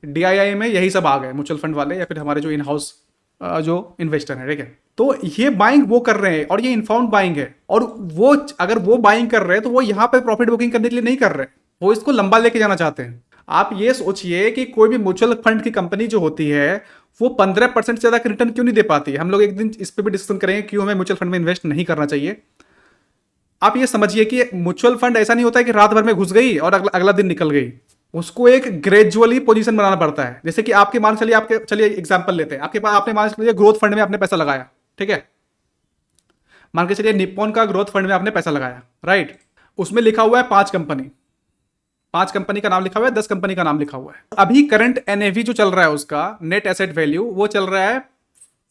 डीआईआई में यही सब आ गए, म्यूचुअल फंड वाले या फिर हमारे जो इन हाउस जो इन्वेस्टर हैं, ठीक है। तो ये बाइंग वो कर रहे हैं और ये इनफाउंड बाइंग है। और वो अगर वो बाइंग कर रहे हैं तो वो यहाँ पे प्रॉफिट बुकिंग करने के लिए नहीं कर रहे, वो इसको लंबा लेके जाना चाहते हैं। आप ये सोचिए कि कोई भी म्यूचुअल फंड की कंपनी जो होती है वो 15% से ज़्यादा का रिटर्न क्यों नहीं दे पाती। हम लोग एक दिन इस पर भी डिस्कशन करेंगे क्यों हमें म्यूचुअल फंड में इन्वेस्ट नहीं करना चाहिए। आप ये समझिए कि म्यूचुअल फंड ऐसा नहीं होता है कि रात भर में घुस गई और अगला दिन निकल गई। उसको एक ग्रेजुअली पोजीशन बनाना पड़ता है। जैसे कि आपके मान चलिए, चलिए एग्जांपल लेते हैं, आपके पास आपने मान चलिए ग्रोथ फंड में आपने पैसा लगाया, ठीक है। मान के चलिए निप्पॉन का ग्रोथ फंड में आपने पैसा लगाया, राइट। उसमें लिखा हुआ है 5 कंपनी, 5 कंपनी का नाम लिखा हुआ है, 10 कंपनी का नाम लिखा हुआ है। अभी करंट एनएवी जो चल रहा है उसका नेट एसेट वैल्यू वो चल रहा है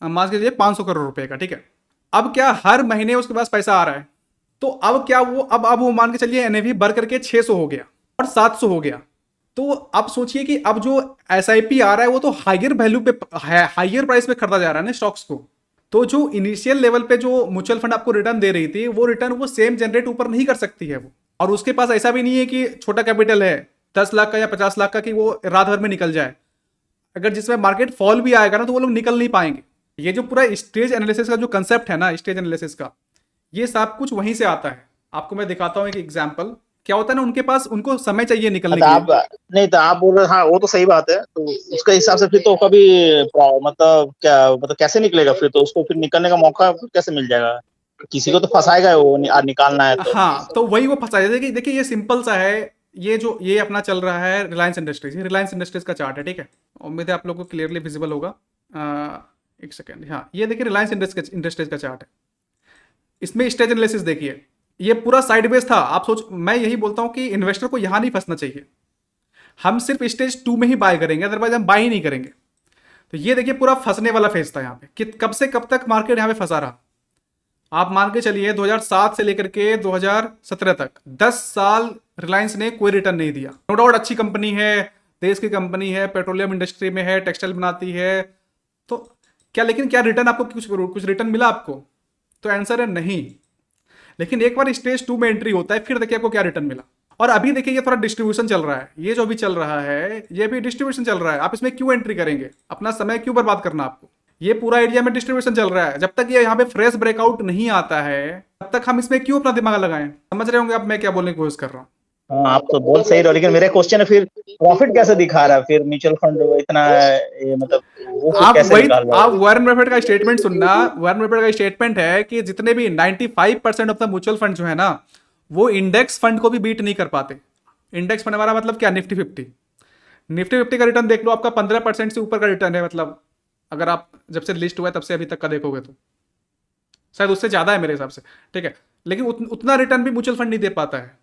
मान के चलिए 500 करोड़ रुपए का, ठीक है। अब क्या हर महीने उसके पास पैसा आ रहा है, तो अब क्या वो अब वो मान के चलिए एनएवी बढ़ करके 600 हो गया और 700 हो गया। तो अब सोचिए कि अब जो एसआईपी आ रहा है वो तो हायर वैल्यू पे, हायर प्राइस पे खरीदा जा रहा है ना स्टॉक्स को। तो जो इनिशियल लेवल पे जो म्यूचुअल फंड आपको रिटर्न दे रही थी वो रिटर्न वो सेम जनरेट ऊपर नहीं कर सकती है वो। और उसके पास ऐसा भी नहीं है कि छोटा कैपिटल है 10 लाख का या 50 लाख का कि वो रात भर में निकल जाए। अगर जिसमें मार्केट फॉल भी आएगा ना तो वो लोग निकल नहीं पाएंगे। ये जो पूरा स्टेज एनालिसिस का जो कंसेप्ट है ना, स्टेज एनालिसिस का, ये सब कुछ वहीं से आता है। आपको मैं दिखाता हूँ एक एग्जांपल। क्या होता है ना, उनके पास उनको समय चाहिए निकलने के लिए। नहीं तो आप बोल रहे, हाँ वो तो सही बात है। तो उसके हिसाब से फिर तो कभी मतलब क्या, मतलब कैसे निकलेगा फिर, तो उसको फिर निकलने का मौका कैसे मिल जाएगा? किसी को तो फंसाएगा वो, निकालना है तो। हाँ तो वही वो फंसा जाता है। देखिए ये सिंपल सा है। ये अपना चल रहा है रिलायंस इंडस्ट्रीज, ये रिलायंस इंडस्ट्रीज का चार्ट है, ठीक है। उम्मीद है आप लोगों को क्लियरली विजिबल होगा। एक सेकेंड, हाँ ये देखिए रिलायंस इंडस्ट्रीज का चार्ट है। इसमें स्टेज एनालिसिस देखिए, ये पूरा साइडवेज था। आप मैं यही बोलता हूं कि इन्वेस्टर को यहां नहीं फंसना चाहिए। हम सिर्फ स्टेज 2 में ही बाय करेंगे, अदरवाइज हम बाय ही नहीं करेंगे। तो ये देखिए पूरा फंसने वाला फेज था यहाँ पे कि कब से कब तक मार्केट यहाँ पे फंसा रहा। आप मान के चलिए 2007 से लेकर के 2017 तक 10 साल रिलायंस ने कोई रिटर्न नहीं दिया। नो डाउट अच्छी कंपनी है, देश की कंपनी है, पेट्रोलियम इंडस्ट्री में है, टेक्सटाइल बनाती है, तो क्या, लेकिन क्या रिटर्न आपको कुछ रिटर्न मिला आपको? तो आंसर है नहीं। लेकिन एक बार स्टेज 2 में एंट्री होता है, फिर देखिए आपको क्या रिटर्न मिला। और अभी देखिए ये थोड़ा डिस्ट्रीब्यूशन चल रहा है, ये जो भी चल रहा है ये भी डिस्ट्रीब्यूशन चल रहा है। आप इसमें क्यों एंट्री करेंगे? अपना समय क्यों बर्बाद करना आपको? ये पूरा एरिया में डिस्ट्रीब्यूशन चल रहा है। जब तक ये यहाँ पे फ्रेश ब्रेकआउट नहीं आता है तब तक हम इसमें क्यों अपना दिमाग लगाएं? समझ रहे होंगे आप मैं क्या बोलने की कोशिश कर रहा हूँ। हाँ, आप तो बोल सही रहे हो, लेकिन मेरा क्वेश्चन है फिर प्रॉफिट कैसे दिखा रहा है फिर म्यूचुअल फंड इतना मतलब वो फिर आप कैसे वही निकाल रहा आप है? वॉरेन बफेट का स्टेटमेंट सुनना। वॉरेन बफेट का स्टेटमेंट है कि जितने भी 95% ऑफ द म्यूचुअल फंड जो है ना, वो इंडेक्स फंड को भी बीट नहीं कर पाते। इंडेक्स फंड हमारा मतलब क्या? निफ्टी 50। निफ्टी 50 का रिटर्न देख लो, आपका 15% से ऊपर का रिटर्न है। मतलब अगर आप जब से लिस्ट हुआ है तब से अभी तक का देखोगे तो शायद उससे ज़्यादा है मेरे हिसाब से, ठीक है। लेकिन उतना रिटर्न भी म्यूचुअल फंड नहीं दे पाता है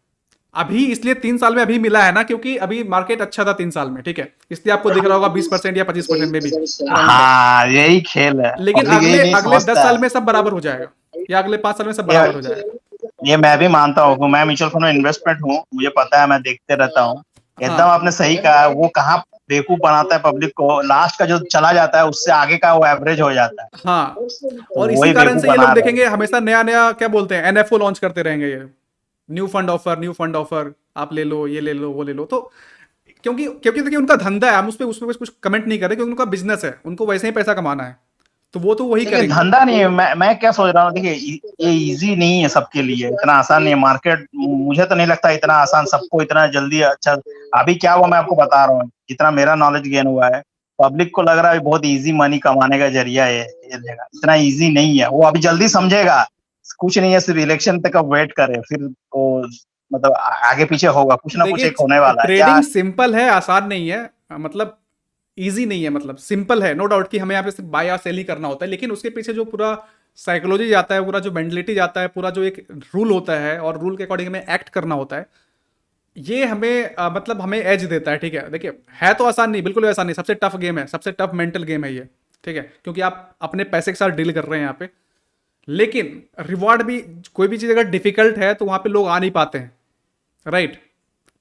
अभी। इसलिए 3 साल में अभी मिला है ना, क्योंकि अभी मार्केट अच्छा था 3 साल में, ठीक है। इसलिए आपको दिख रहा होगा 20% या 25% में भी। हाँ, यही खेल है। लेकिन पब्लिक यही अगले नहीं अगले 10 समझता साल है। में सब बराबर हो जाएगा, या अगले 5 साल में सब बराबर हो जाएगा। ये मैं भी मानता हूँ, मैं म्यूचुअल फंड में इन्वेस्टमेंट हूँ, मुझे पता है, मैं देखते रहता हूँ। एकदम हाँ आपने सही कहा, वो कहाँ बेवकूफ बनाता है पब्लिक को, लास्ट का जो चला जाता है उससे आगे का वो एवरेज हो जाता है, हाँ। तो और इसी वही कारण बेवकूफ से ये बना लोग रहे देखेंगे हैं। हमेशा नया नया क्या बोलते हैं, एनएफओ लॉन्च करते रहेंगे। ये न्यू फंड ऑफर, आप ले लो, ये ले लो, वो ले लो। तो क्योंकि क्योंकि देखिए उनका धंधा है, हम उस पे कुछ कमेंट नहीं कर रहे, क्योंकि उनका बिजनेस है, उनको वैसे ही पैसा कमाना है, तो वो तो वही देखिए करेंगे। धंधा नहीं है, मैं क्या सोच रहा हूँ, देखिए ये इजी नहीं है सबके लिए, इतना आसान नहीं है मार्केट। मुझे तो नहीं लगता इतना आसान सबको इतना जल्दी अच्छा। अभी क्या हुआ मैं आपको बता रहा हूँ, जितना मेरा नॉलेज गेन हुआ है, पब्लिक को लग रहा है बहुत इजी मनी कमाने का जरिया है ये जगह, इतना इजी नहीं है। वो अभी जल्दी समझेगा, कुछ नहीं है, सिर्फ इलेक्शन तक अब वेट करे, फिर वो मतलब आगे पीछे होगा, कुछ ना कुछ देखिए एक होने वाला है क्या। ट्रेडिंग सिंपल है, आसान नहीं है। मतलब इजी नहीं है, मतलब सिंपल है, नो डाउट कि हमें यहाँ पे सिर्फ बाय या सेल ही करना होता है। लेकिन उसके पीछे जो पूरा साइकोलॉजी जाता है, पूरा जो मेंटलिटी जाता है, पूरा जो एक रूल होता है और रूल के अकॉर्डिंग हमें एक्ट करना होता है, ये हमें मतलब हमें एज देता है, ठीक है। देखिए है तो आसान नहीं, बिल्कुल आसान नहीं, सबसे टफ गेम है, सबसे टफ मेंटल गेम है ये, ठीक है। क्योंकि आप अपने पैसे के साथ डील कर रहे हैं यहाँ पे। लेकिन रिवॉर्ड भी, कोई भी चीज़ अगर डिफिकल्ट है तो वहाँ पे लोग आ नहीं पाते हैं, राइट।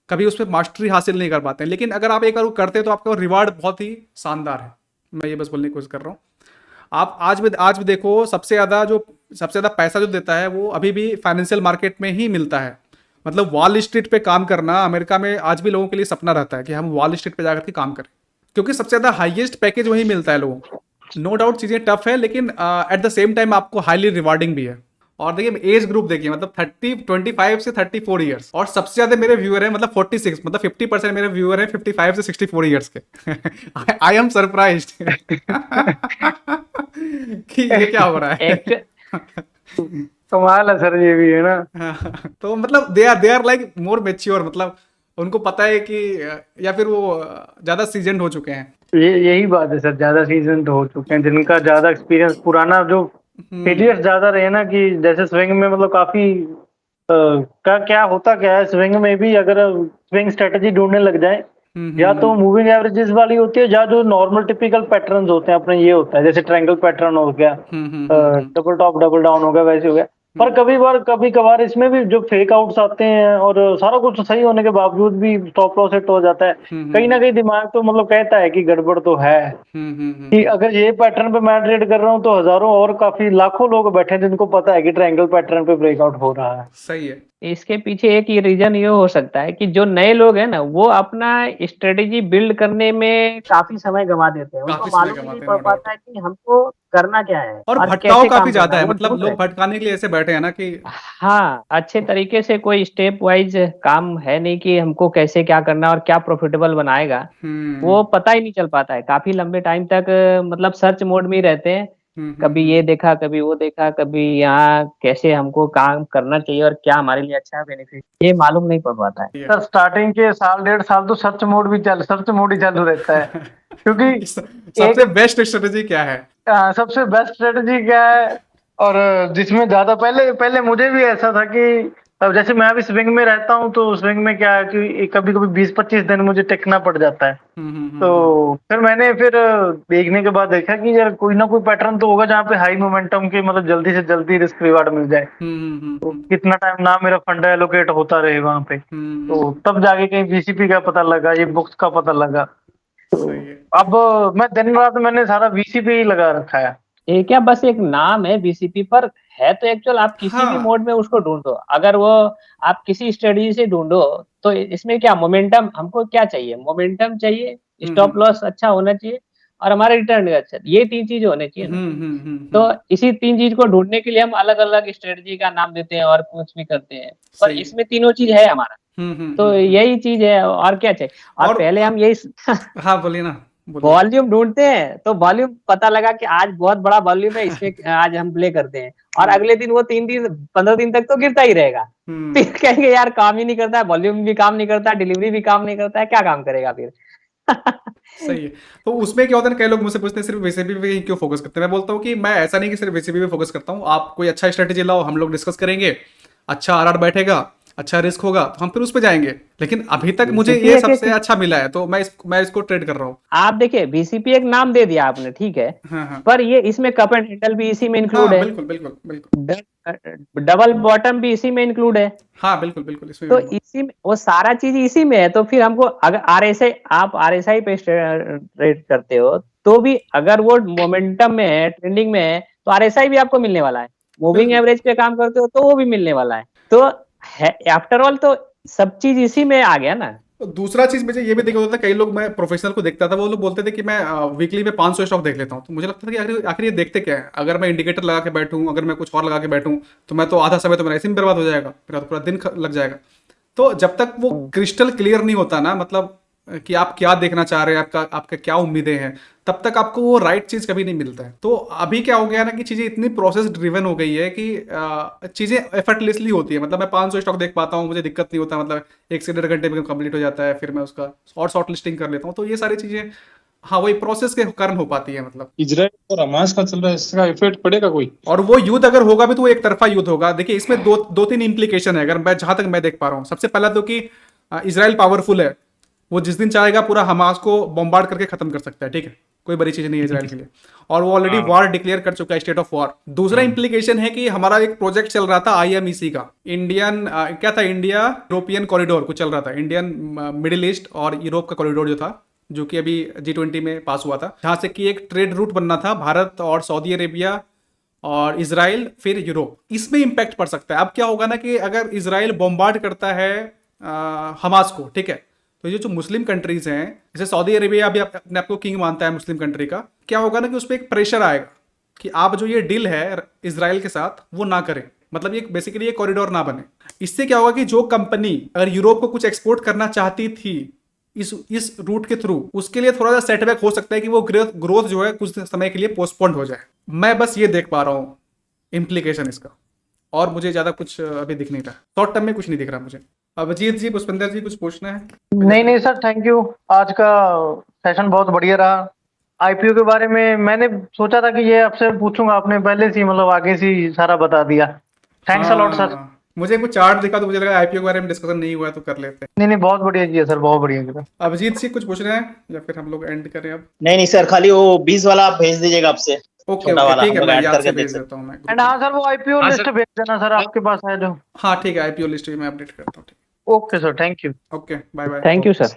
कभी उस पर मास्टरी हासिल नहीं कर पाते हैं। लेकिन अगर आप एक बार वो करते हैं तो आपका रिवार्ड बहुत ही शानदार है। मैं ये बस बोलने की कोशिश कर रहा हूँ। आप आज भी देखो, सबसे ज़्यादा पैसा जो देता है वो अभी भी फाइनेंशियल मार्केट में ही मिलता है। मतलब वॉल स्ट्रीट पे काम करना अमेरिका में आज भी लोगों के लिए सपना रहता है कि हम वॉल स्ट्रीट पे जाकर के काम करें, क्योंकि सबसे ज़्यादा हाईएस्ट पैकेज वही मिलता है लोगों को। नो डाउट चीज़ें टफ है, लेकिन एट द सेम टाइम आपको हाईली रिवार्डिंग भी है। और देखिए एज ग्रुप देखिए, मतलब 25 से 34 ईयर्स, और सबसे ज्यादा मेरे व्यूअर हैं मतलब 46, मतलब 50% मेरे व्यूअर हैं 55 से 64 ईयर्स के। आई एम सरप्राइज्ड कि ये क्या हो रहा है। कमाल है सर, ये भी है ना। तो मतलब they are like more mature, मतलब उनको पता है कि या फिर वो ज्यादा सीजनड हो चुके हैं। यही बात है सर, ज्यादा सीजन हो चुके हैं, जिनका ज्यादा एक्सपीरियंस, पुराना जो फेलियर्स ज्यादा रहे ना, कि जैसे स्विंग में मतलब काफी क्या होता क्या है स्विंग में भी, अगर स्विंग स्ट्रेटजी ढूंढने लग जाए, या तो मूविंग एवरेजेस वाली होती है, या जो नॉर्मल टिपिकल पैटर्न्स होते हैं अपने, ये होता है जैसे ट्रायंगल पैटर्न हो गया, डबल टॉप डबल डाउन हो गया, वैसे हो गया। पर कभी कभार इसमें भी जो फेक आउट्स आते हैं, और सारा कुछ सही होने के बावजूद भी स्टॉप लॉस हिट हो जाता है। कहीं ना कहीं दिमाग तो मतलब कहता है कि गड़बड़ तो है, कि अगर ये पैटर्न पे मैं ट्रेड कर रहा हूँ तो हजारों और काफी लाखों लोग बैठे हैं जिनको पता है कि ट्रायंगल पैटर्न पे ब्रेकआउट हो रहा है। सही है। इसके पीछे एक ये रीजन ये हो सकता है कि जो नए लोग हैं ना, वो अपना स्ट्रेटेजी बिल्ड करने में काफी समय गंवा देते हैं। उनको काफी समय मालूम ही कमाते नहीं हैं, पड़ नो डाउट। पाता है कि हमको करना क्या है और और भटकाव कैसे काफी काम ज्यादा करना है। है, वो मतलब ढूंढ लोग रहे हैं। भटकाने के लिए ऐसे बैठे हैं ना कि हाँ, अच्छे तरीके से कोई स्टेप वाइज काम है नहीं कि हमको कैसे क्या करना है और क्या प्रॉफिटेबल बनाएगा, वो पता ही नहीं चल पाता है। काफी लंबे टाइम तक मतलब सर्च मोड में ही रहते हैं। कभी ये देखा, कभी वो देखा, कभी यहाँ कैसे हमको काम करना चाहिए और क्या हमारे लिए अच्छा बेनिफिट, ये मालूम नहीं पड़ पाता है। सर स्टार्टिंग के साल 1.5 साल तो सर्च मोड ही चालू रहता है, क्योंकि सबसे बेस्ट स्ट्रेटेजी क्या है। सबसे बेस्ट स्ट्रेटजी क्या है। और जिसमें ज्यादा पहले पहले मुझे भी ऐसा था कि अब जैसे मैं अभी स्विंग में रहता हूँ, तो स्विंग में क्या है कि कभी कभी 20-25 दिन मुझे टेकना पड़ जाता है। तो फिर देखने के बाद देखा कि यार कोई ना कोई पैटर्न तो होगा जहाँ पे हाई मोमेंटम के मतलब जल्दी से जल्दी रिस्क रिवार्ड मिल जाए, तो कितना टाइम ना मेरा फंड एलोकेट होता रहे वहां पे। तो तब जाके कहीं बीसीपी का पता लगा, ये बुक्स का पता लगा। सही है। अब मैं दिन रात मैंने सारा वीसी पे ही लगा रखा है। ये क्या बस एक नाम है बीसीपी पर, है तो एक्चुअल आप किसी भी हाँ मोड में उसको ढूंढो। अगर वो आप किसी स्ट्रेटजी से ढूंढो तो इसमें क्या मोमेंटम, हमको क्या चाहिए, मोमेंटम चाहिए, स्टॉप लॉस अच्छा होना चाहिए और हमारा रिटर्न अच्छा, ये 3 चीज होने चाहिए ना। तो इसी 3 चीज को ढूंढने के लिए हम अलग अलग स्ट्रेटजी का नाम देते हैं और कुछ भी करते हैं, पर सही है। इसमें तीनों चीज है हमारा। तो यही चीज है और क्या चाहिए। और पहले हम यही हाँ बोलिए ना, बोलिए। वॉल्यूम ढूंढते हैं तो वॉल्यूम पता लगा कि आज बहुत बड़ा वॉल्यूम है, इसमें आज हम प्ले करते हैं और अगले दिन वो 3 दिन 15 दिन तक तो गिरता ही रहेगा। फिर कहेंगे यार काम ही नहीं करता है, वॉल्यूम भी काम नहीं करता, डिलीवरी भी काम नहीं करता है, क्या काम करेगा फिर। सही है। तो उसमें क्या होता है ना, कई लोग मुझसे पूछते हैं सिर्फ वीसीपी पे ही क्यों फोकस करते हैं। मैं बोलता हूँ कि मैं ऐसा नहीं कि सिर्फ वीसीपी पे फोकस करता हूँ। आप कोई अच्छा स्ट्रेटेजी लाओ, हम लोग डिस्कस करेंगे, अच्छा आरआर बैठेगा, अच्छा रिस्क होगा तो हम फिर उस पे जाएंगे। लेकिन अभी तक मुझे ये सबसे अच्छा मिला है तो मैं इसको ट्रेड कर रहा हूँ। आप देखिए बीसीपी एक नाम दे दिया आपने, ठीक है, हाँ पर ये इसमें कप एंड हैंडल भी इसी में इंक्लूड हाँ, है, बिल्कुल बिल्कुल बिल्कुल। डबल बॉटम भी इसी में इंक्लूड है। हाँ बिल्कुल बिल्कुल, इसमें तो भी। इसी में वो सारा चीज इसी में है। तो फिर हमको अगर आरएसआई, आप आरएसआई पे ट्रेड करते हो तो भी अगर वो मोमेंटम में है, ट्रेंडिंग में है, तो आरएसआई भी आपको मिलने वाला है। मूविंग बिल्कुल। एवरेज पे काम करते हो तो वो भी मिलने वाला है। तो आफ्टर ऑल तो सब चीज इसी में आ गया ना। तो दूसरा चीज मुझे ये भी देखा होता था, कई लोग, मैं प्रोफेशनल को देखता था, वो लोग बोलते थे कि मैं वीकली में 500 स्टॉक देख लेता हूँ। तो मुझे लगता था कि आखिर आखिर ये देखते क्या है। अगर मैं इंडिकेटर लगा के बैठूं, अगर मैं कुछ और लगा के बैठूं, तो मैं तो आधा समय तो मेरा ऐसे में बर्बाद हो जाएगा, मेरा तो पूरा दिन लग जाएगा। तो जब तक वो क्रिस्टल क्लियर नहीं होता ना, मतलब कि आप क्या देखना चाह रहे हैं, आपका क्या उम्मीदें हैं, तब तक आपको वो राइट चीज कभी नहीं मिलता है। तो अभी क्या हो गया ना कि चीजें इतनी प्रोसेस ड्रिवन हो गई है कि चीजें एफर्टलेसली होती है। मतलब मैं 500 स्टॉक देख पाता हूँ, मुझे दिक्कत नहीं होता, मतलब 1 से 1.5 घंटे में कंप्लीट हो जाता है, फिर मैं उसका और शॉर्ट लिस्टिंग कर लेता हूँ। तो ये सारी चीजें, हाँ, वही प्रोसेस के कारण हो पाती है। मतलब इजराइल और हमास का चल रहा है, इसका इफेक्ट पड़ेगा कोई? और वो युद्ध अगर होगा भी तो वो एक तरफा युद्ध होगा। देखिए इसमें दो तीन इंप्लीकेशन है, अगर मैं जहां तक मैं देख पा रहा हूँ। सबसे पहला तो कि इसराइल पावरफुल है, वो जिस दिन चाहेगा पूरा हमास को बॉम्बार्ड करके खत्म कर सकता है, ठीक है, कोई बड़ी चीज नहीं है इसराइल के लिए। और वो ऑलरेडी वॉर डिक्लेयर कर चुका है, स्टेट ऑफ वॉर। दूसरा इंप्लीकेशन है कि हमारा एक प्रोजेक्ट चल रहा था आईएमईसी का, इंडियन क्या था, इंडिया यूरोपियन कॉरिडोर कुछ चल रहा था, इंडियन मिडिल ईस्ट और यूरोप का कॉरिडोर जो था, जो कि अभी G20 में पास हुआ था, जहां से कि एक ट्रेड रूट बनना था भारत और सऊदी अरेबिया और इसराइल फिर यूरोप। इसमें इंपैक्ट पड़ सकता है। अब क्या होगा ना कि अगर इसराइल बॉम्बार्ड करता है हमास को, ठीक है, तो ये जो मुस्लिम कंट्रीज हैं, जैसे सऊदी अरेबिया अभी अपने आपको किंग मानता है मुस्लिम कंट्री का, क्या होगा ना कि उस पर एक प्रेशर आएगा कि आप जो ये डील है इसराइल के साथ वो ना करें, मतलब ये बेसिकली ये कॉरिडोर ना बने। इससे क्या होगा कि जो कंपनी अगर यूरोप को कुछ एक्सपोर्ट करना चाहती थी इस रूट के थ्रू, उसके लिए थोड़ा सा सेटबैक हो सकता है कि वो ग्रोथ जो है कुछ समय के लिए पोस्टपोन्ड हो जाए। मैं बस ये देख पा रहा हूँ इम्प्लीकेशन इसका, और मुझे ज्यादा कुछ अभी दिख नहीं रहा, शॉर्ट टर्म में कुछ नहीं दिख रहा मुझे। अभिजीत जी, पुष्पिंदर जी, कुछ पूछना है? नहीं सर, थैंक यू। आज का सेशन बहुत बढ़िया रहा। आईपीओ के बारे में मैंने सोचा था कि ये आपसे पूछूंगा, आपने पहले से मतलब आगे से ही सारा बता दिया। Thanks a lot sir. मुझे कुछ चार्ट दिखा तो मुझे लगा आईपीओ के बारे में डिस्कशन नहीं हुआ है तो कर लेते हैं। नहीं बहुत बढ़िया किया सर, बहुत बढ़िया किया। अभिजीत जी, कुछ पूछना है या फिर हम लोग एंड करें अब? नहीं सर, खाली वो 20 वाला आप भेज दीजिएगा आपसे, ओके छोटा वाला ठीक है, हम लोग मैं ऐड याद करके से देख भेज सकते देता हूँ मैं। एंड हाँ सर, वो आईपीओ हाँ लिस्ट सर। भेज देना सर, आपके पास है जो। हाँ ठीक है, आईपीओ लिस्ट भी मैं अपडेट करता हूँ। ठीक, okay sir, thank you. Okay, bye bye. Thank you sir.